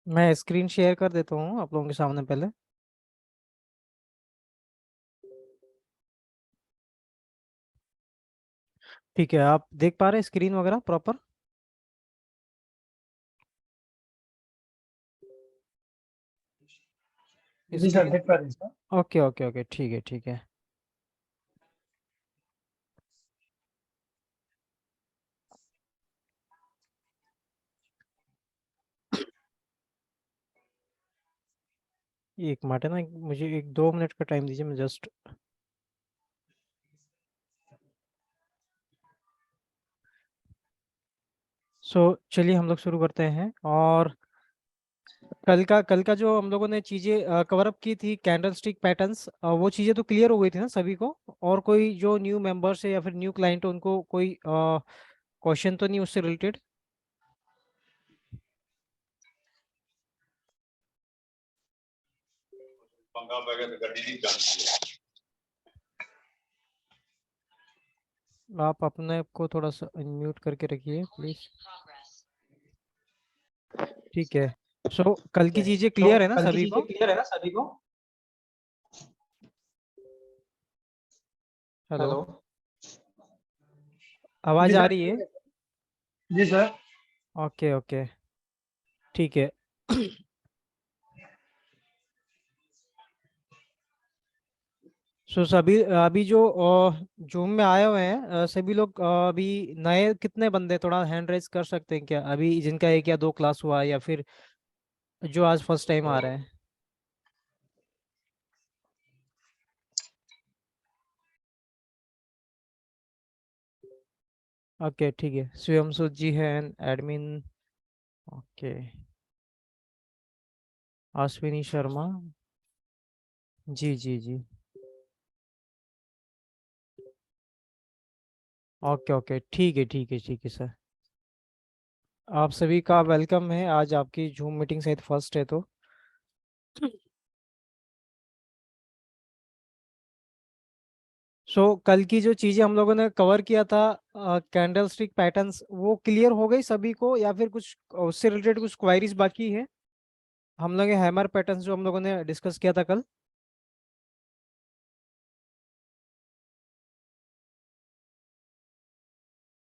मैं screen share कर देता हूँ आप लोगों के सामने पहले। ठीक है, आप देख पा रहे हैं स्क्रीन वगैरह प्रॉपर? जी सर, स्क्रीन। देख पा रहे हैं सर। ओके ओके ओके, ठीक है ठीक है। एक मिनट है ना, मुझे 1-2 मिनट का टाइम दीजिए, मैं जस्ट। चलिए हम लोग शुरू करते हैं। और कल का जो हम लोगों ने चीजें कवर अप की थी, कैंडल स्टिक पैटर्न्स, वो चीजें तो क्लियर हो गई थी ना सभी को? और कोई जो न्यू मेंबर्स है या फिर न्यू क्लाइंट है, उनको कोई क्वेश्चन तो नहीं उससे रिलेटेड? आप अपने आप को थोड़ा सा अनम्यूट करके रखिए प्लीज। ठीक है। कल की चीजें तो क्लियर है ना कल की सभी चीजें को? क्लियर है ना सभी को? हेलो? हेलो। जी आवाज आ सर, रही है? ठीक है। जी सर। ओके ओके, ठीक है। सभी अभी जो जूम में आए हुए हैं, सभी लोग अभी नए कितने बंदे, थोड़ा हैंड रेज कर सकते हैं क्या अभी, जिनका एक या दो क्लास हुआ है या फिर जो आज फर्स्ट टाइम आ रहे हैं? ओके ठीक है, स्वयं सुद जी हैं एडमिन। ओके। अश्विनी शर्मा। जी जी जी। ओके ओके, ठीक है ठीक है ठीक है सर। आप सभी का वेलकम है, आज आपकी जूम मीटिंग शायद फर्स्ट है तो। कल की जो चीजें हम लोगों ने कवर किया था, कैंडल स्टिक पैटर्न्स, वो क्लियर हो गई सभी को या फिर कुछ उससे रिलेटेड कुछ क्वायरीज बाकी है? हम लोग हैमर पैटर्न्स जो हम लोगों ने डिस्कस किया था कल।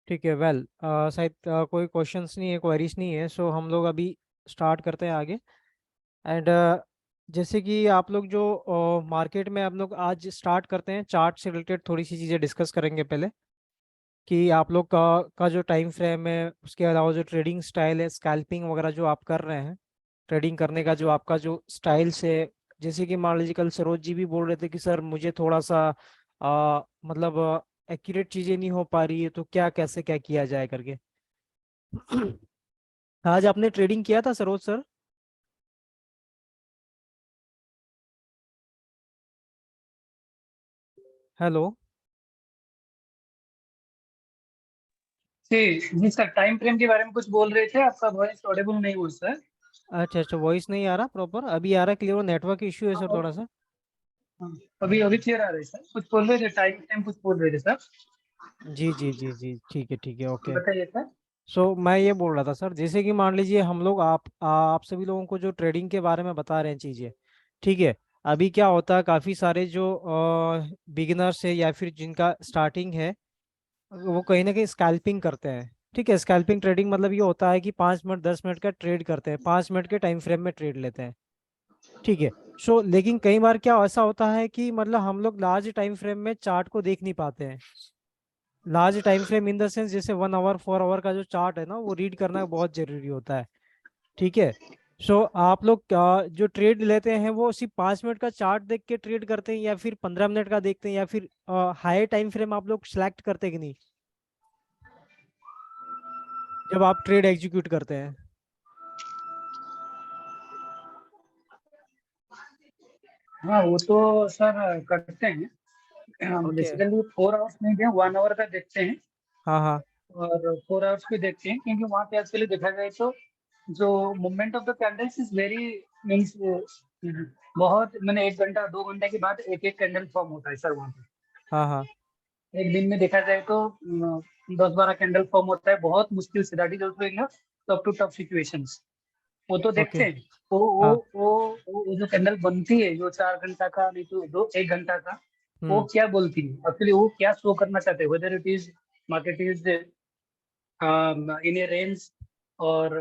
ठीक है, वेल शायद कोई क्वेश्चंस नहीं है, क्वायरीज नहीं है, सो हम लोग अभी स्टार्ट करते हैं आगे। एंड जैसे कि आप लोग जो मार्केट में हम लोग आज स्टार्ट करते हैं, चार्ट से रिलेटेड थोड़ी सी चीज़ें डिस्कस करेंगे पहले। कि आप लोग का जो टाइम फ्रेम है, उसके अलावा जो ट्रेडिंग स्टाइल है, स्कैल्पिंग वगैरह जो आप कर रहे हैं, ट्रेडिंग करने का जो आपका जो स्टाइल्स है। जैसे कि मान लीजिए कल सरोज जी भी बोल रहे थे कि सर मुझे थोड़ा सा मतलब एक्यूरेट चीज़ें नहीं हो पा रही है, तो क्या कैसे क्या किया जाए करके। आज आपने ट्रेडिंग किया था सरोज सर? हेलो? जी जी सर, टाइम फ्रेम के बारे में कुछ बोल रहे थे, आपका वॉइस ऑडिबल नहीं हुआ सर। अच्छा अच्छा, वॉइस नहीं आ रहा प्रॉपर? अभी आ रहा क्लियर? नेटवर्क इश्यू है हाँ, सर थोड़ा सा। हाँ, अभी अभी क्लियर आ रहे हैं सर। कुछ बोल रहे थे, टाइम फ्रेम कुछ बोल रहे थे सर। जी जी जी जी, ठीक है ओके। बताइए सर। मैं ये बोल रहा था सर, जैसे कि मान लीजिए हम लोग आप सभी लोगों को जो ट्रेडिंग के बारे में बता रहे हैं चीज़ें, ठीक है। अभी क्या होता है, काफ़ी सारे जो बिगिनर्स है या फिर जिनका स्टार्टिंग है, वो कहीं ना कहीं स्कैल्पिंग करते हैं। ठीक है, स्कैल्पिंग ट्रेडिंग मतलब ये होता है कि 5 मिनट 10 मिनट का ट्रेड करते हैं, 5 मिनट के टाइम फ्रेम में ट्रेड लेते हैं। ठीक है। लेकिन कई बार क्या ऐसा होता है कि मतलब हम लोग लार्ज टाइम फ्रेम में चार्ट को देख नहीं पाते हैं। Large time frame in the sense, जैसे 1 आवर 4 आवर का जो चार्ट है ना, वो रीड करना बहुत जरूरी होता है। ठीक है। आप लोग जो ट्रेड लेते हैं वो सिर्फ 5 मिनट का चार्ट देख के ट्रेड करते हैं, या फिर 15 मिनट का देखते हैं, या फिर हाई टाइम फ्रेम आप लोग सेलेक्ट करते हैं कि नहीं जब आप ट्रेड एग्जीक्यूट करते हैं? हाँ, वो तो सर करते हैं। हम ओके। बेसिकली 4 आवर्स नहीं दे, 1 आवर का देखते हैं। हाँ हाँ और 4 आवर्स भी देखते हैं, क्योंकि वहाँ पे एक्चुअली देखा जाए तो जो movement of the candles is very means बहुत, मैंने 1 घंटा 2 घंटे के बाद एक एक कैंडल फॉर्म होता है सर वहाँ पे। हाँ हाँ। एक दिन में देखा जाए तो 10-12 कैंडल फॉर्म होता है, बहुत मुश्किल से, that is also in tough to tough situations. वो तो ओके। देखते हैं। वो वो हाँ। वो वो जो कैंडल बनती है जो 4 घंटा का, नहीं तो दो 1 घंटा का, वो हम्म। क्या बोलती है एक्चुअली, वो क्या शो करना चाहते हैं, whether it is market is in A range, और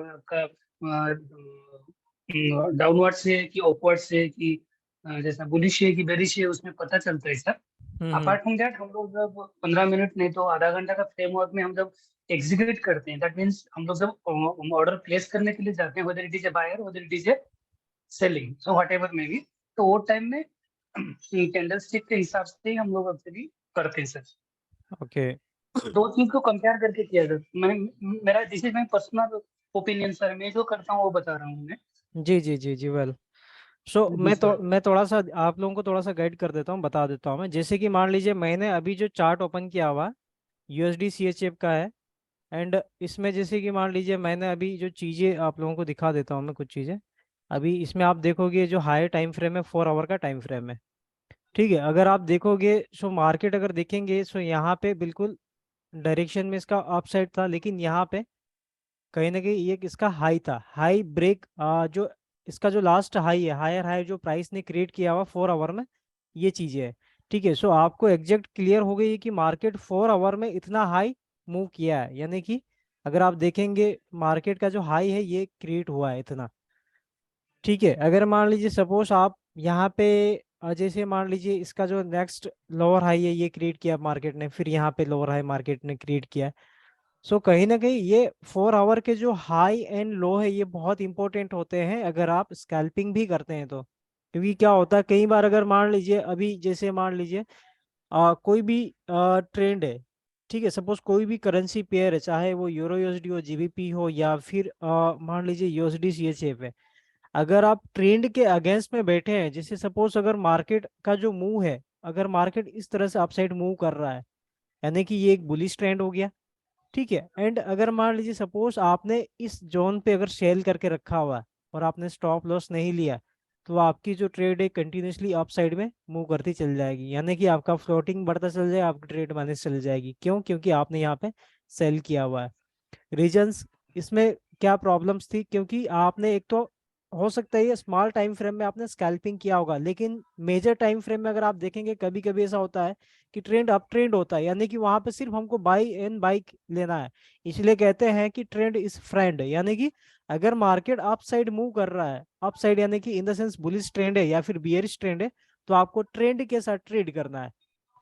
डाउनवर्ड से कि अपवर्ड से कि जैसा बुलिश है कि बेरिश है, उसमें पता चलता है sir. Hmm. Apart from that हम लोग जब 15 मिनट नहीं तो आधा घंटा का फ्रेमवर्क में हम जब एग्जीक्यूट करते हैं, दैट मीन्स हम लोग जब ऑर्डर प्लेस करने के लिए जाते हैं, whether it is a buyer whether it is a selling, so whatever may be, तो वो टाइम में कैंडल स्टिक के हिसाब से ही हम लोग एक्चुअली करते हैं सर। ओके। दो चीज को कंपेयर करके किया जाता है। मैंने मेरा this is my personal opinion sir, मैं जो करता हूँ वो बता रहा हूँ मैं। जी जी जी जी, वेल। सो जी सर। मैं थोड़ा सा आप लोगों को थोड़ा सा गाइड कर देता हूँ, बता देता हूँ मैं। जैसे कि मान लीजिए मैंने अभी जो चार्ट ओपन किया हुआ यूएसडी सीएचएफ का है। एंड इसमें जैसे कि मान लीजिए मैंने अभी जो चीज़ें आप लोगों को दिखा देता हूँ मैं, कुछ चीज़ें। अभी इसमें आप देखोगे जो हाई टाइम फ्रेम है 4 आवर का टाइम फ्रेम है। ठीक है, अगर आप देखोगे सो मार्केट अगर देखेंगे सो यहाँ पे बिल्कुल डायरेक्शन में इसका अपसाइड था, लेकिन यहाँ पे कहीं ना कहीं ये इसका हाई था, हाई ब्रेक जो इसका जो लास्ट हाई है, हायर हाई जो प्राइस ने क्रिएट किया हुआ 4 आवर में, ये चीजें है। ठीक है, सो आपको एग्जैक्ट क्लियर हो गई है कि मार्केट 4 आवर में इतना हाई मूव किया है, यानी कि अगर आप देखेंगे मार्केट का जो हाई है ये क्रिएट हुआ है इतना। ठीक है, अगर मान लीजिए सपोज आप यहाँ पे जैसे मान लीजिए इसका जो नेक्स्ट लोअर हाई है ये क्रिएट किया मार्केट ने, फिर यहाँ पे लोअर हाई मार्केट ने क्रिएट किया। सो कहीं ना कहीं ये 4 आवर के जो हाई एंड लो है ये बहुत इंपॉर्टेंट होते हैं अगर आप स्कैल्पिंग भी करते हैं तो। क्योंकि क्या होता है कई बार, अगर मान लीजिए अभी जैसे मान लीजिए कोई भी ट्रेंड है। ठीक है, सपोज कोई भी करेंसी पेयर है, चाहे वो यूरो यूएसडी हो, जीबीपी हो, या फिर मान लीजिए यूएसडी सीएचएफ है। अगर आप ट्रेंड के अगेंस्ट में बैठे हैं, जैसे सपोज अगर मार्केट का जो मूव है, अगर मार्केट इस तरह से अपसाइड मूव कर रहा है, यानी कि ये एक बुलिश ट्रेंड हो गया। ठीक है, एंड अगर मान लीजिए सपोज आपने इस जोन पे अगर सेल करके रखा हुआ है और आपने स्टॉप लॉस नहीं लिया, तो आपकी जो ट्रेड है कंटिन्यूसली अप साइड में मूव करती चल जाएगी, यानी कि आपका फ्लोटिंग बढ़ता चल जाएगा, आपकी ट्रेड माइनस चल जाएगी। क्यों? क्योंकि आपने यहाँ पे सेल किया हुआ है। रीजंस इसमें क्या प्रॉब्लम्स थी, क्योंकि आपने एक तो हो सकता है ये स्मॉल टाइम फ्रेम में आपने स्कैल्पिंग किया होगा, लेकिन मेजर टाइम फ्रेम में अगर आप देखेंगे कभी कभी ऐसा होता है कि ट्रेंड अप ट्रेंड होता है, यानी कि वहां पे सिर्फ हमको बाई एंड बाई लेना है। इसलिए कहते हैं कि ट्रेंड इज फ्रेंड, यानी कि अगर मार्केट अप साइड मूव कर रहा है, अप साइड यानी कि in the sense bullish trend है या फिर बियरिश ट्रेंड है, तो आपको ट्रेंड के साथ ट्रेड करना है।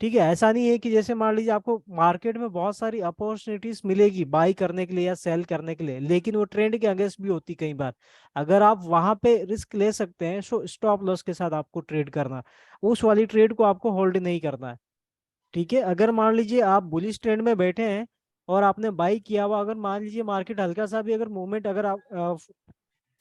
ठीक है, ऐसा नहीं है कि जैसे मान लीजिए आपको मार्केट में बहुत सारी अपॉर्चुनिटीज मिलेगी बाई करने के लिए या सेल करने के लिए, लेकिन वो ट्रेंड के अगेंस्ट भी होती कई बार। अगर आप वहां पे रिस्क ले सकते हैं तो स्टॉप लॉस के साथ आपको ट्रेड करना, उस वाली ट्रेड को आपको होल्ड नहीं करना है। ठीक है, अगर मान लीजिए आप बुलिश ट्रेंड में बैठे हैं और आपने बाई किया हुआ, अगर मान लीजिए मार्केट हल्का सा भी अगर मूवमेंट अगर आप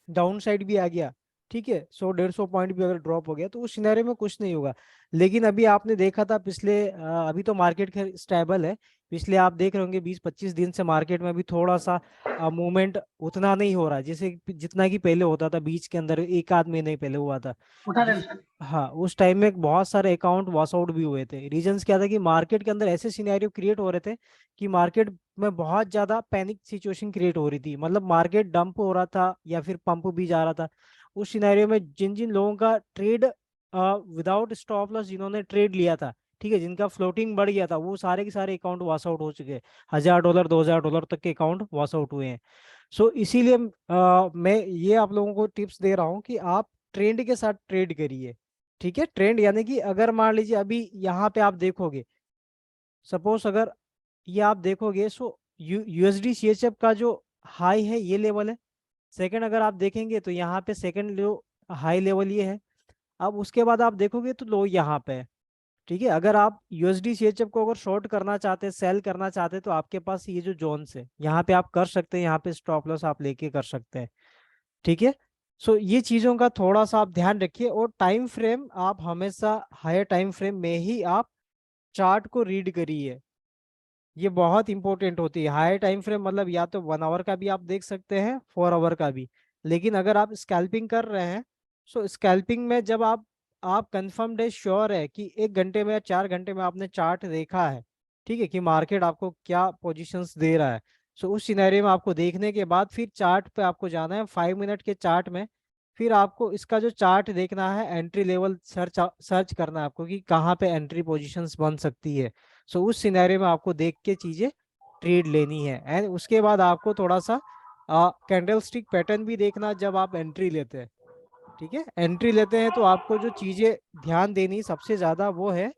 डाउन साइड भी आ गया, ठीक है, 100 150 पॉइंट भी अगर ड्रॉप हो गया, तो उस सिनेरियो में कुछ नहीं होगा। लेकिन अभी आपने देखा था पिछले अभी तो मार्केट खैर स्टेबल है। पिछले आप देख रहे होंगे 20 25 दिन से मार्केट में अभी थोड़ा सा मूवमेंट उतना नहीं हो रहा है जैसे जितना कि पहले होता था, बीच के अंदर एक आध महीने पहले हुआ था। उठा देना जिस सर। हाँ, उस टाइम में बहुत सारे अकाउंट वॉश आउट भी हुए थे। रीजंस क्या था कि मार्केट के अंदर ऐसे सिनेरियो क्रिएट हो रहे थे कि मार्केट में बहुत ज्यादा पैनिक सिचुएशन क्रिएट हो रही थी, मतलब मार्केट डंप हो रहा था या फिर पंप भी जा रहा था। उस सिनेरियो में जिन जिन लोगों का ट्रेड विदाउट स्टॉप लॉस जिन्होंने ट्रेड लिया था, ठीक है, जिनका फ्लोटिंग बढ़ गया था, वो सारे के सारे अकाउंट वॉश आउट हो चुके हैं। $1000 $2000 तक के अकाउंट वॉश आउट हुए हैं। सो इसीलिए मैं ये आप लोगों को टिप्स दे रहा हूँ कि आप ट्रेंड के साथ ट्रेड करिए। ठीक है, ट्रेंड यानी कि अगर मान लीजिए अभी यहाँ पे आप देखोगे, सपोज अगर ये आप देखोगे सो यूएसडी सीएचएफ का जो हाई है ये लेवल है। सेकंड अगर आप देखेंगे तो यहाँ पे सेकंड जो हाई लेवल ये है। अब उसके बाद आप देखोगे तो लो यहाँ पे है। ठीक है, अगर आप यूएसडी सीएचएफ को अगर शॉर्ट करना चाहते हैं, सेल करना चाहते हैं, तो आपके पास ये जो जोन्स है यहाँ पे आप कर सकते हैं, यहाँ पे स्टॉप लॉस आप लेके कर सकते हैं। ठीक है, सो ये चीजों का थोड़ा सा आप ध्यान रखिए, और टाइम फ्रेम आप हमेशा हायर टाइम फ्रेम में ही आप चार्ट को रीड करिए। ये बहुत इंपॉर्टेंट होती है हायर टाइम फ्रेम, मतलब या तो 1 आवर का भी आप देख सकते हैं, 4 आवर का भी। लेकिन अगर आप स्कैल्पिंग कर रहे हैं, सो स्कैल्पिंग में जब आप कंफर्म्ड है, श्योर है कि 1 घंटे में या 4 घंटे में आपने चार्ट देखा है, ठीक है, कि मार्केट आपको क्या पोजीशंस दे रहा है, सो उस सिनेरियो में आपको देखने के बाद फिर चार्ट पे आपको जाना है 5 मिनट के चार्ट में। फिर आपको इसका जो चार्ट देखना है, एंट्री लेवल सर्च सर्च करना है आपको कि कहाँ पे एंट्री पोजीशंस बन सकती है। सो उस सिनेरियो में आपको देख के चीजें ट्रेड लेनी है। एंड उसके बाद आपको थोड़ा सा कैंडल स्टिक पैटर्न भी देखना जब आप एंट्री लेते हैं। ठीक है, एंट्री लेते हैं तो आपको जो चीजें ध्यान देनी सबसे ज्यादा वो है,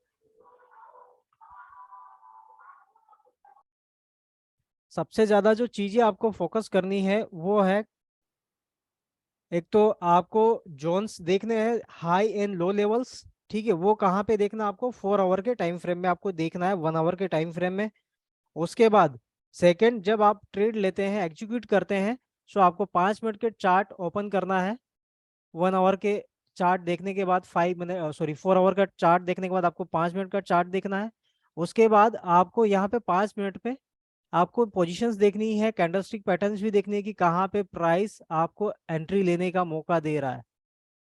सबसे ज्यादा जो चीजें आपको फोकस करनी है वो है, एक तो आपको जोन्स देखने हैं, हाई एंड लो लेवल्स। ठीक है, वो कहाँ पे देखना आपको, 4 आवर के टाइम फ्रेम में आपको देखना है, 1 आवर के टाइम फ्रेम में। उसके बाद सेकंड, जब आप ट्रेड लेते हैं, एग्जीक्यूट करते हैं, सो आपको 5 मिनट के चार्ट ओपन करना है। 1 आवर के चार्ट देखने के बाद 5 मिनट, सॉरी 4 आवर का चार्ट देखने के बाद आपको 5 मिनट का चार्ट देखना है। उसके बाद आपको यहाँ पे 5 मिनट पे आपको पोजीशंस देखनी है, कैंडलस्टिक पैटर्न्स भी देखनी है कि कहाँ पे प्राइस आपको एंट्री लेने का मौका दे रहा है।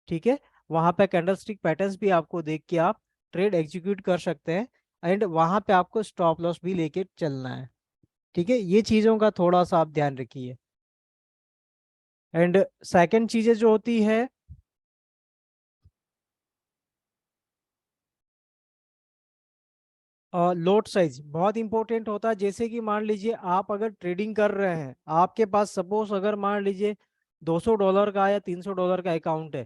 ठीक है, वहां पे कैंडलस्टिक पैटर्न्स भी आपको देख के आप ट्रेड एग्जीक्यूट कर सकते हैं। एंड वहां पे आपको स्टॉप लॉस भी लेके चलना है। ठीक है, ये चीजों का थोड़ा सा आप ध्यान रखिए। एंड सेकंड चीजें जो होती है, लोट साइज बहुत इंपॉर्टेंट होता है। जैसे कि मान लीजिए आप अगर ट्रेडिंग कर रहे हैं, आपके पास सपोज अगर मान लीजिए $200 का या $300 का अकाउंट है।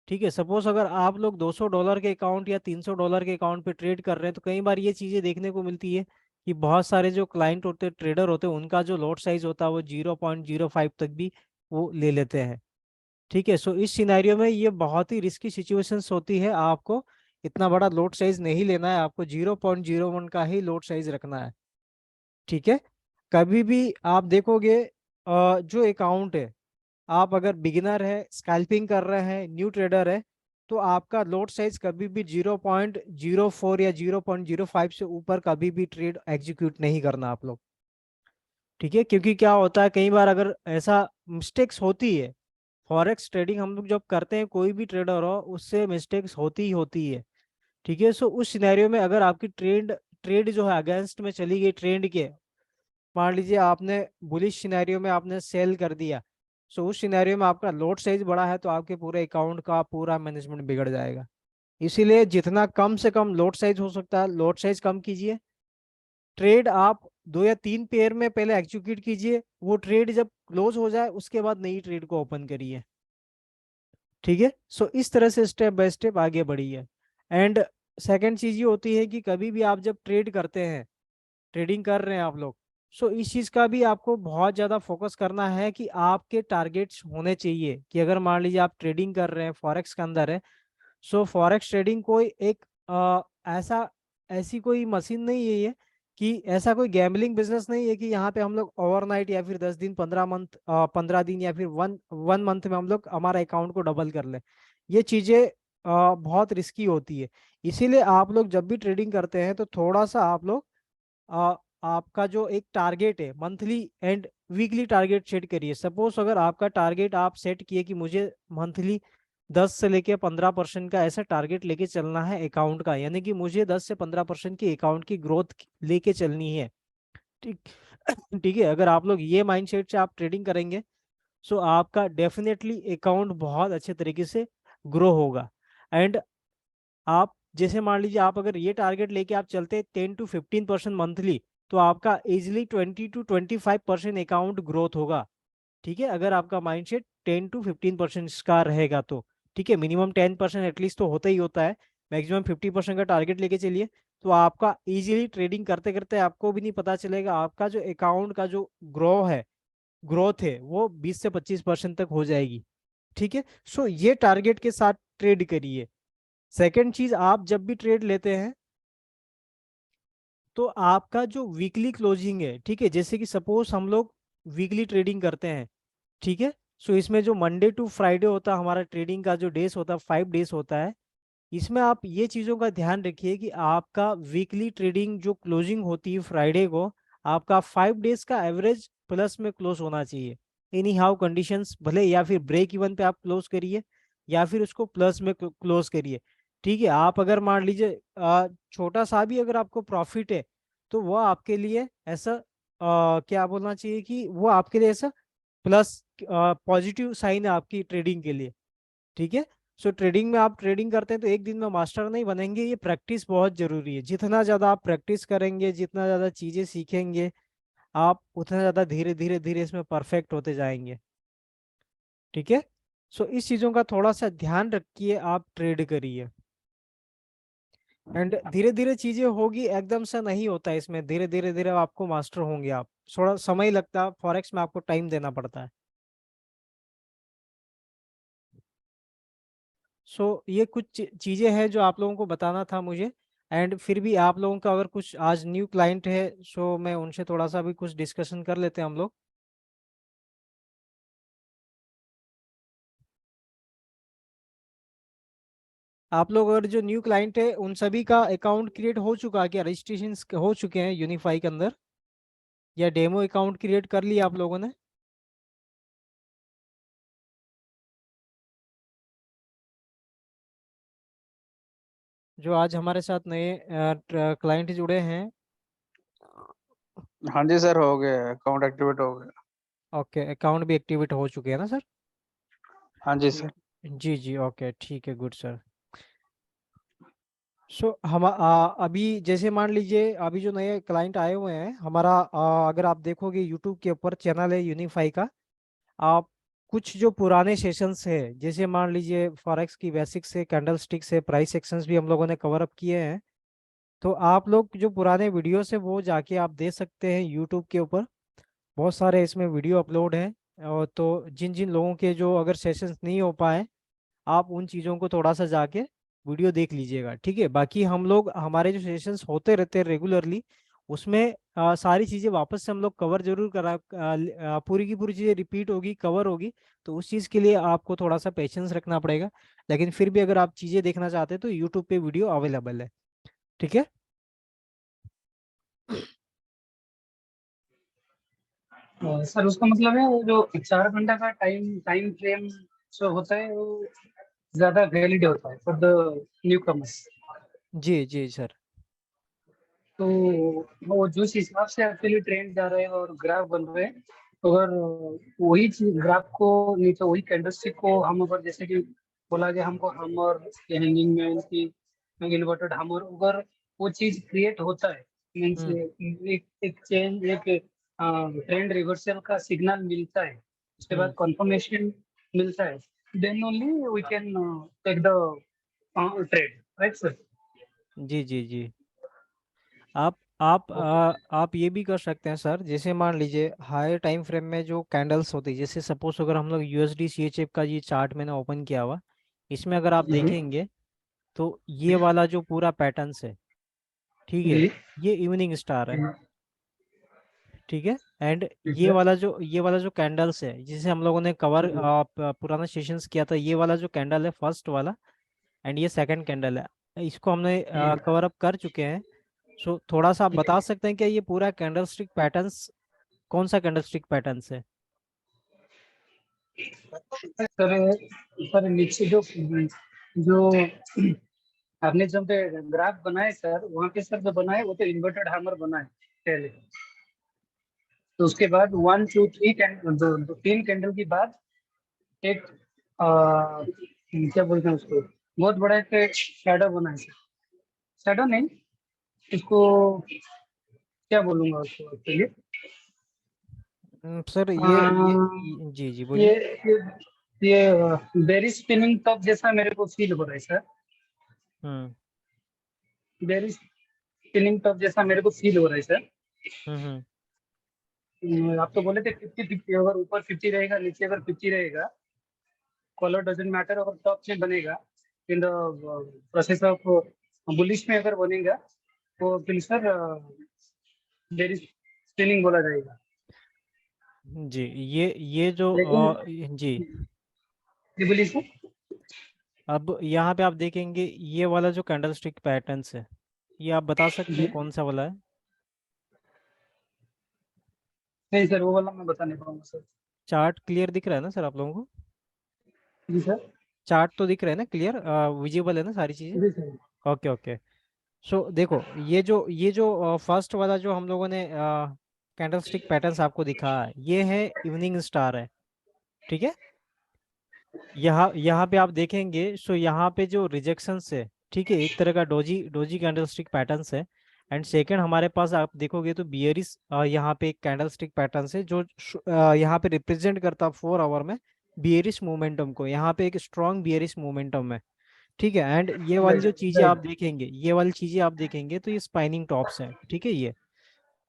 ठीक है, सपोज अगर आप लोग $200 के अकाउंट या $300 के अकाउंट पे ट्रेड कर रहे हैं, तो कई बार ये चीजें देखने को मिलती है कि बहुत सारे जो क्लाइंट होते हैं, ट्रेडर होते हैं, उनका जो लॉट साइज होता है वो 0.05 तक भी वो ले लेते हैं। ठीक है, सो इस सिनेरियो में ये बहुत ही रिस्की सिचुएशंस होती है। आपको इतना बड़ा लोड साइज नहीं लेना है, आपको 0.01 का ही लोड साइज रखना है। ठीक है, कभी भी आप देखोगे जो अकाउंट है, आप अगर बिगिनर है, स्कैल्पिंग कर रहे हैं, न्यू ट्रेडर है, तो आपका लोड साइज कभी भी 0.04 या 0.05 से ऊपर कभी भी ट्रेड एग्जीक्यूट नहीं करना आप लोग। ठीक है, क्योंकि क्या होता है कई बार अगर ऐसा मिस्टेक्स होती है, फॉरेक्स ट्रेडिंग हम लोग जब करते हैं, कोई भी ट्रेडर हो, उससे मिस्टेक्स होती ही होती है। ठीक है, सो उस सिनेरियो में अगर आपकी ट्रेड ट्रेड जो है अगेंस्ट में चली गई ट्रेंड के, मान लीजिए आपने बुलिश सिनेरियो में आपने सेल कर दिया, सो उस सिनेरियो में आपका लॉट साइज बड़ा है तो आपके पूरे अकाउंट का पूरा मैनेजमेंट बिगड़ जाएगा। इसीलिए जितना कम से कम लॉट साइज हो सकता है, लॉट साइज कम कीजिए। ट्रेड आप 2 या 3 पेयर में पहले एग्जीक्यूट कीजिए, वो ट्रेड जब क्लोज हो जाए उसके बाद नई ट्रेड को ओपन करिए। ठीक है, सो इस तरह से स्टेप बाय स्टेप आगे बढ़िए। एंड सेकंड चीज ये होती है कि कभी भी आप जब ट्रेड करते हैं, ट्रेडिंग कर रहे हैं आप लोग, सो इस चीज का भी आपको बहुत ज्यादा फोकस करना है कि आपके टारगेट्स होने चाहिए। कि अगर मान लीजिए आप ट्रेडिंग कर रहे हैं, फॉरेक्स के अंदर है, सो फॉरेक्स ट्रेडिंग कोई एक ऐसा ऐसी कोई मशीन नहीं है ये, कि ऐसा कोई गैम्बलिंग बिजनेस नहीं है कि यहाँ पे हम लोग ओवरनाइट या फिर 10 दिन, 15 दिन या फिर वन वन मंथ में हम लोग हमारा अकाउंट को डबल कर ले। ये चीजें बहुत रिस्की होती है। इसीलिए आप लोग जब भी ट्रेडिंग करते हैं तो थोड़ा सा आप लोग आपका जो एक टारगेट है, monthly and weekly target set करिए। सपोज अगर आपका टारगेट आप सेट किए कि मुझे मंथली 10 से लेके 15% का ऐसा टारगेट लेके चलना है अकाउंट का, यानी कि मुझे 10 से 15% की अकाउंट की ग्रोथ लेके चलनी है। ठीक ठीक है, अगर आप लोग ये माइंडसेट से आप ट्रेडिंग करेंगे, सो आपका डेफिनेटली अकाउंट बहुत अच्छे तरीके से ग्रो होगा। एंड आप जैसे मान लीजिए आप अगर ये टारगेट लेके आप चलते 10 to 15% मंथली, तो आपका इजिली 20 to 25% अकाउंट ग्रोथ होगा। ठीक है, अगर आपका माइंडसेट 10 to 15% का रहेगा तो। ठीक है, मिनिमम 10% एटलीस्ट तो होता ही होता है, मैक्सिमम 50% का टारगेट लेके चलिए, तो आपका इजीली ट्रेडिंग करते करते आपको भी नहीं पता चलेगा, आपका जो अकाउंट का जो ग्रोथ है वो 20 से 25% तक हो जाएगी। ठीक है, सो ये टारगेट के साथ ट्रेड करिए। सेकेंड चीज, आप जब भी ट्रेड लेते हैं तो आपका जो वीकली क्लोजिंग है, ठीक है, जैसे कि सपोज हम लोग वीकली ट्रेडिंग करते हैं। ठीक है, सो इसमें जो मंडे टू फ्राइडे होता है, हमारा ट्रेडिंग का जो डेज होता है 5 डेज होता है। इसमें आप ये चीज़ों का ध्यान रखिए कि आपका वीकली ट्रेडिंग जो क्लोजिंग होती है फ्राइडे को, आपका 5 डेज का एवरेज प्लस में क्लोज होना चाहिए। एनी हाउ कंडीशंस भले या फिर ब्रेक इवन पे आप क्लोज करिए या फिर उसको प्लस में क्लोज करिए। ठीक है, आप अगर मान लीजिए छोटा सा भी अगर आपको प्रॉफिट है, तो वह आपके लिए ऐसा क्या बोलना चाहिए कि वो आपके लिए ऐसा प्लस पॉजिटिव साइन है आपकी ट्रेडिंग के लिए। ठीक है। सो ट्रेडिंग में आप ट्रेडिंग करते हैं तो एक दिन में मास्टर नहीं बनेंगे, ये प्रैक्टिस बहुत जरूरी है। जितना ज़्यादा आप प्रैक्टिस करेंगे, जितना ज़्यादा चीज़ें सीखेंगे, आप उतना ज़्यादा धीरे धीरे धीरे इसमें परफेक्ट होते जाएंगे। ठीक है। सो इस चीज़ों का थोड़ा सा ध्यान रखिए, आप ट्रेड करिए। एंड धीरे धीरे चीज़ें होगी, एकदम से नहीं होता है इसमें, धीरे धीरे धीरे आपको मास्टर होंगे आप। थोड़ा समय लगता है, फॉरेक्स में आपको टाइम देना पड़ता है। सो ये कुछ चीजें हैं जो आप लोगों को बताना था मुझे। एंड फिर भी आप लोगों का अगर कुछ आज न्यू क्लाइंट है, सो मैं उनसे थोड़ा सा भी कुछ डिस्कशन कर लेते हैं हम लोग। आप लोग अगर जो न्यू क्लाइंट है उन सभी का अकाउंट क्रिएट हो चुका है क्या, रजिस्ट्रेशन हो चुके हैं यूनिफाई के अंदर, या डेमो अकाउंट क्रिएट कर लिया आप लोगों ने? जो आज हमारे साथ नए क्लाइंट जुड़े हैं। हाँ जी सर, हो गया, अकाउंट एक्टिवेट हो गया। ओके, अकाउंट भी एक्टिवेट हो चुके हैं ना सर? हाँ जी सर। जी जी, ओके ठीक है, गुड सर। सो अभी जैसे मान लीजिए अभी जो नए क्लाइंट आए हुए हैं हमारा, अगर आप देखोगे यूट्यूब के ऊपर चैनल है यूनिफाई का। आप कुछ जो पुराने सेशंस है, जैसे मान लीजिए फॉरेक्स की बेसिक्स से, कैंडल स्टिक से, प्राइस सेक्शंस भी हम लोगों ने कवर अप किए हैं। तो आप लोग जो पुराने वीडियोस है वो जाके आप दे सकते हैं यूट्यूब के ऊपर। बहुत सारे इसमें वीडियो अपलोड हैं। और तो जिन जिन लोगों के जो अगर सेशंस नहीं हो पाए, आप उन चीज़ों को थोड़ा सा जाके वीडियो देख लीजिएगा। ठीक है। बाकी हम लोग हमारे जो सेशंस होते रहते हैं रेगुलरली, उसमें सारी चीज़ें वापस से हम लोग कवर जरूर पूरी की पूरी चीज़ें रिपीट होगी, कवर होगी। तो उस चीज़ के लिए आपको थोड़ा सा पेशेंस रखना पड़ेगा। लेकिन फिर भी अगर आप चीज़ें देखना चाहते हैं तो यूट्यूब पे वीडियो अवेलेबल है। ठीक है। सर उसका मतलब है वो जो 4 घंटा का टाइम फ्रेम जो होता है वो ज्यादा वैलिड होता है फॉर द न्यू कमर्स। जी जी सर। तो वो जिस हिसाब से एक्चुअली ट्रेंड जा रहे हैं और ग्राफ बन रहे हैं, तो अगर वही चीज ग्राफ को नहीं तो वही कैंडलस्टिक को हम अगर जैसे कि बोला गया हमको हमर हैंगिंग मैन की इन्वर्टेड हमर, अगर वो चीज क्रिएट होता है मीन्स हम्म। एक चेंज एक ट्रेंड रिवर्सल का सिग्नल मिलता है, उसके बाद हम्म। कंफर्मेशन मिलता है, then only we can take the trade, right sir? जी जी जी। आप ये भी कर सकते हैं सर, जैसे मान लीजिए हाई टाइम फ्रेम में जो कैंडल्स होती है, जैसे सपोज अगर हम लोग यूएसडी सीएचएफ का ये चार्ट मैंने ओपन किया हुआ, इसमें अगर आप जी देखेंगे तो ये वाला जो पूरा पैटर्न्स है, ठीक है, जी ये इवनिंग स्टार है। ठीक है। एंड ठीक ये है। वाला जो कैंडल्स है जिसे हम लोगों ने कवर जी पुराना सेशंस किया था, ये वाला जो कैंडल है फर्स्ट वाला, एंड ये सेकंड कैंडल है, इसको हमने कवर अप कर चुके हैं। सो थोड़ा सा आप बता सकते हैं क्या ये पूरा कैंडल स्टिक पैटर्न्स कौन सा कैंडल स्टिक पैटर्न्स है? सर सर नीचे जो जो आपने जब ग्राफ बनाए सर, वहाँ पे सर जो बनाए वो तो इन्वर्टेड हैमर बनाए पहले। तो उसके बाद 1 2 3 कैंडल, दो तीन कैंडल के बाद एक क्या बोलते हैं उसको, बहुत बड़ा एक शैडो बनाए सर। शैडो नहीं, इसको क्या बोलूंगा उसको एक्चुअली। सर जी जी ये बोलिए। ये बेरी स्पिनिंग टॉप जैसा मेरे को फील हो रहा है सर। हम्म। बेरी स्पिनिंग टॉप जैसा मेरे को फील हो रहा है सर। हम्म। आप तो बोले थे 50-50, अगर ऊपर 50 रहेगा नीचे अगर 50 रहेगा, कलर डजेंट मैटर, अगर टॉप में बनेगा in the process of bullish में अगर बनेगा तो फिर सर देयर इज स्पिनिंग बोला जाएगा। जी। ये जो लेकिन जी। ये बुलिश है। अब यहाँ पे आप देखेंगे ये वाला जो कैंडल स्टिक पैटर्न्स है, ये आप बता सकते हैं जी कौन सा वाला है? नहीं सर, वो वाला मैं बता नहीं पाऊंगा सर। चार्ट क्लियर दिख रहा है ना सर आप लोगों को? जी सर। चार्ट तो दिख रहा है ना, क्लियर विजिबल है ना सारी चीजें? जी सर। Okay okay. सो देखो, ये जो फर्स्ट वाला जो हम लोगों ने कैंडलस्टिक पैटर्न्स आपको दिखा है, ये है इवनिंग स्टार है, ठीक है। यहाँ पे आप देखेंगे, सो यहाँ पे जो रिजेक्शंस है, ठीक है, एक तरह का डोजी डोजी कैंडलस्टिक पैटर्न्स है। एंड सेकंड हमारे पास आप देखोगे तो बियरिस यहाँ पे एक कैंडलस्टिक पैटर्न है जो यहाँ पे रिप्रेजेंट करता है 4 आवर में बियरिश मोमेंटम को। यहाँ पे एक स्ट्रॉन्ग बियरिश मोमेंटम है, ठीक है। एंड ये वाली जो राइट चीजें आप राइट। देखेंगे, ये वाली चीजें आप देखेंगे तो ये स्पाइनिंग टॉप्स है, ठीक है ये।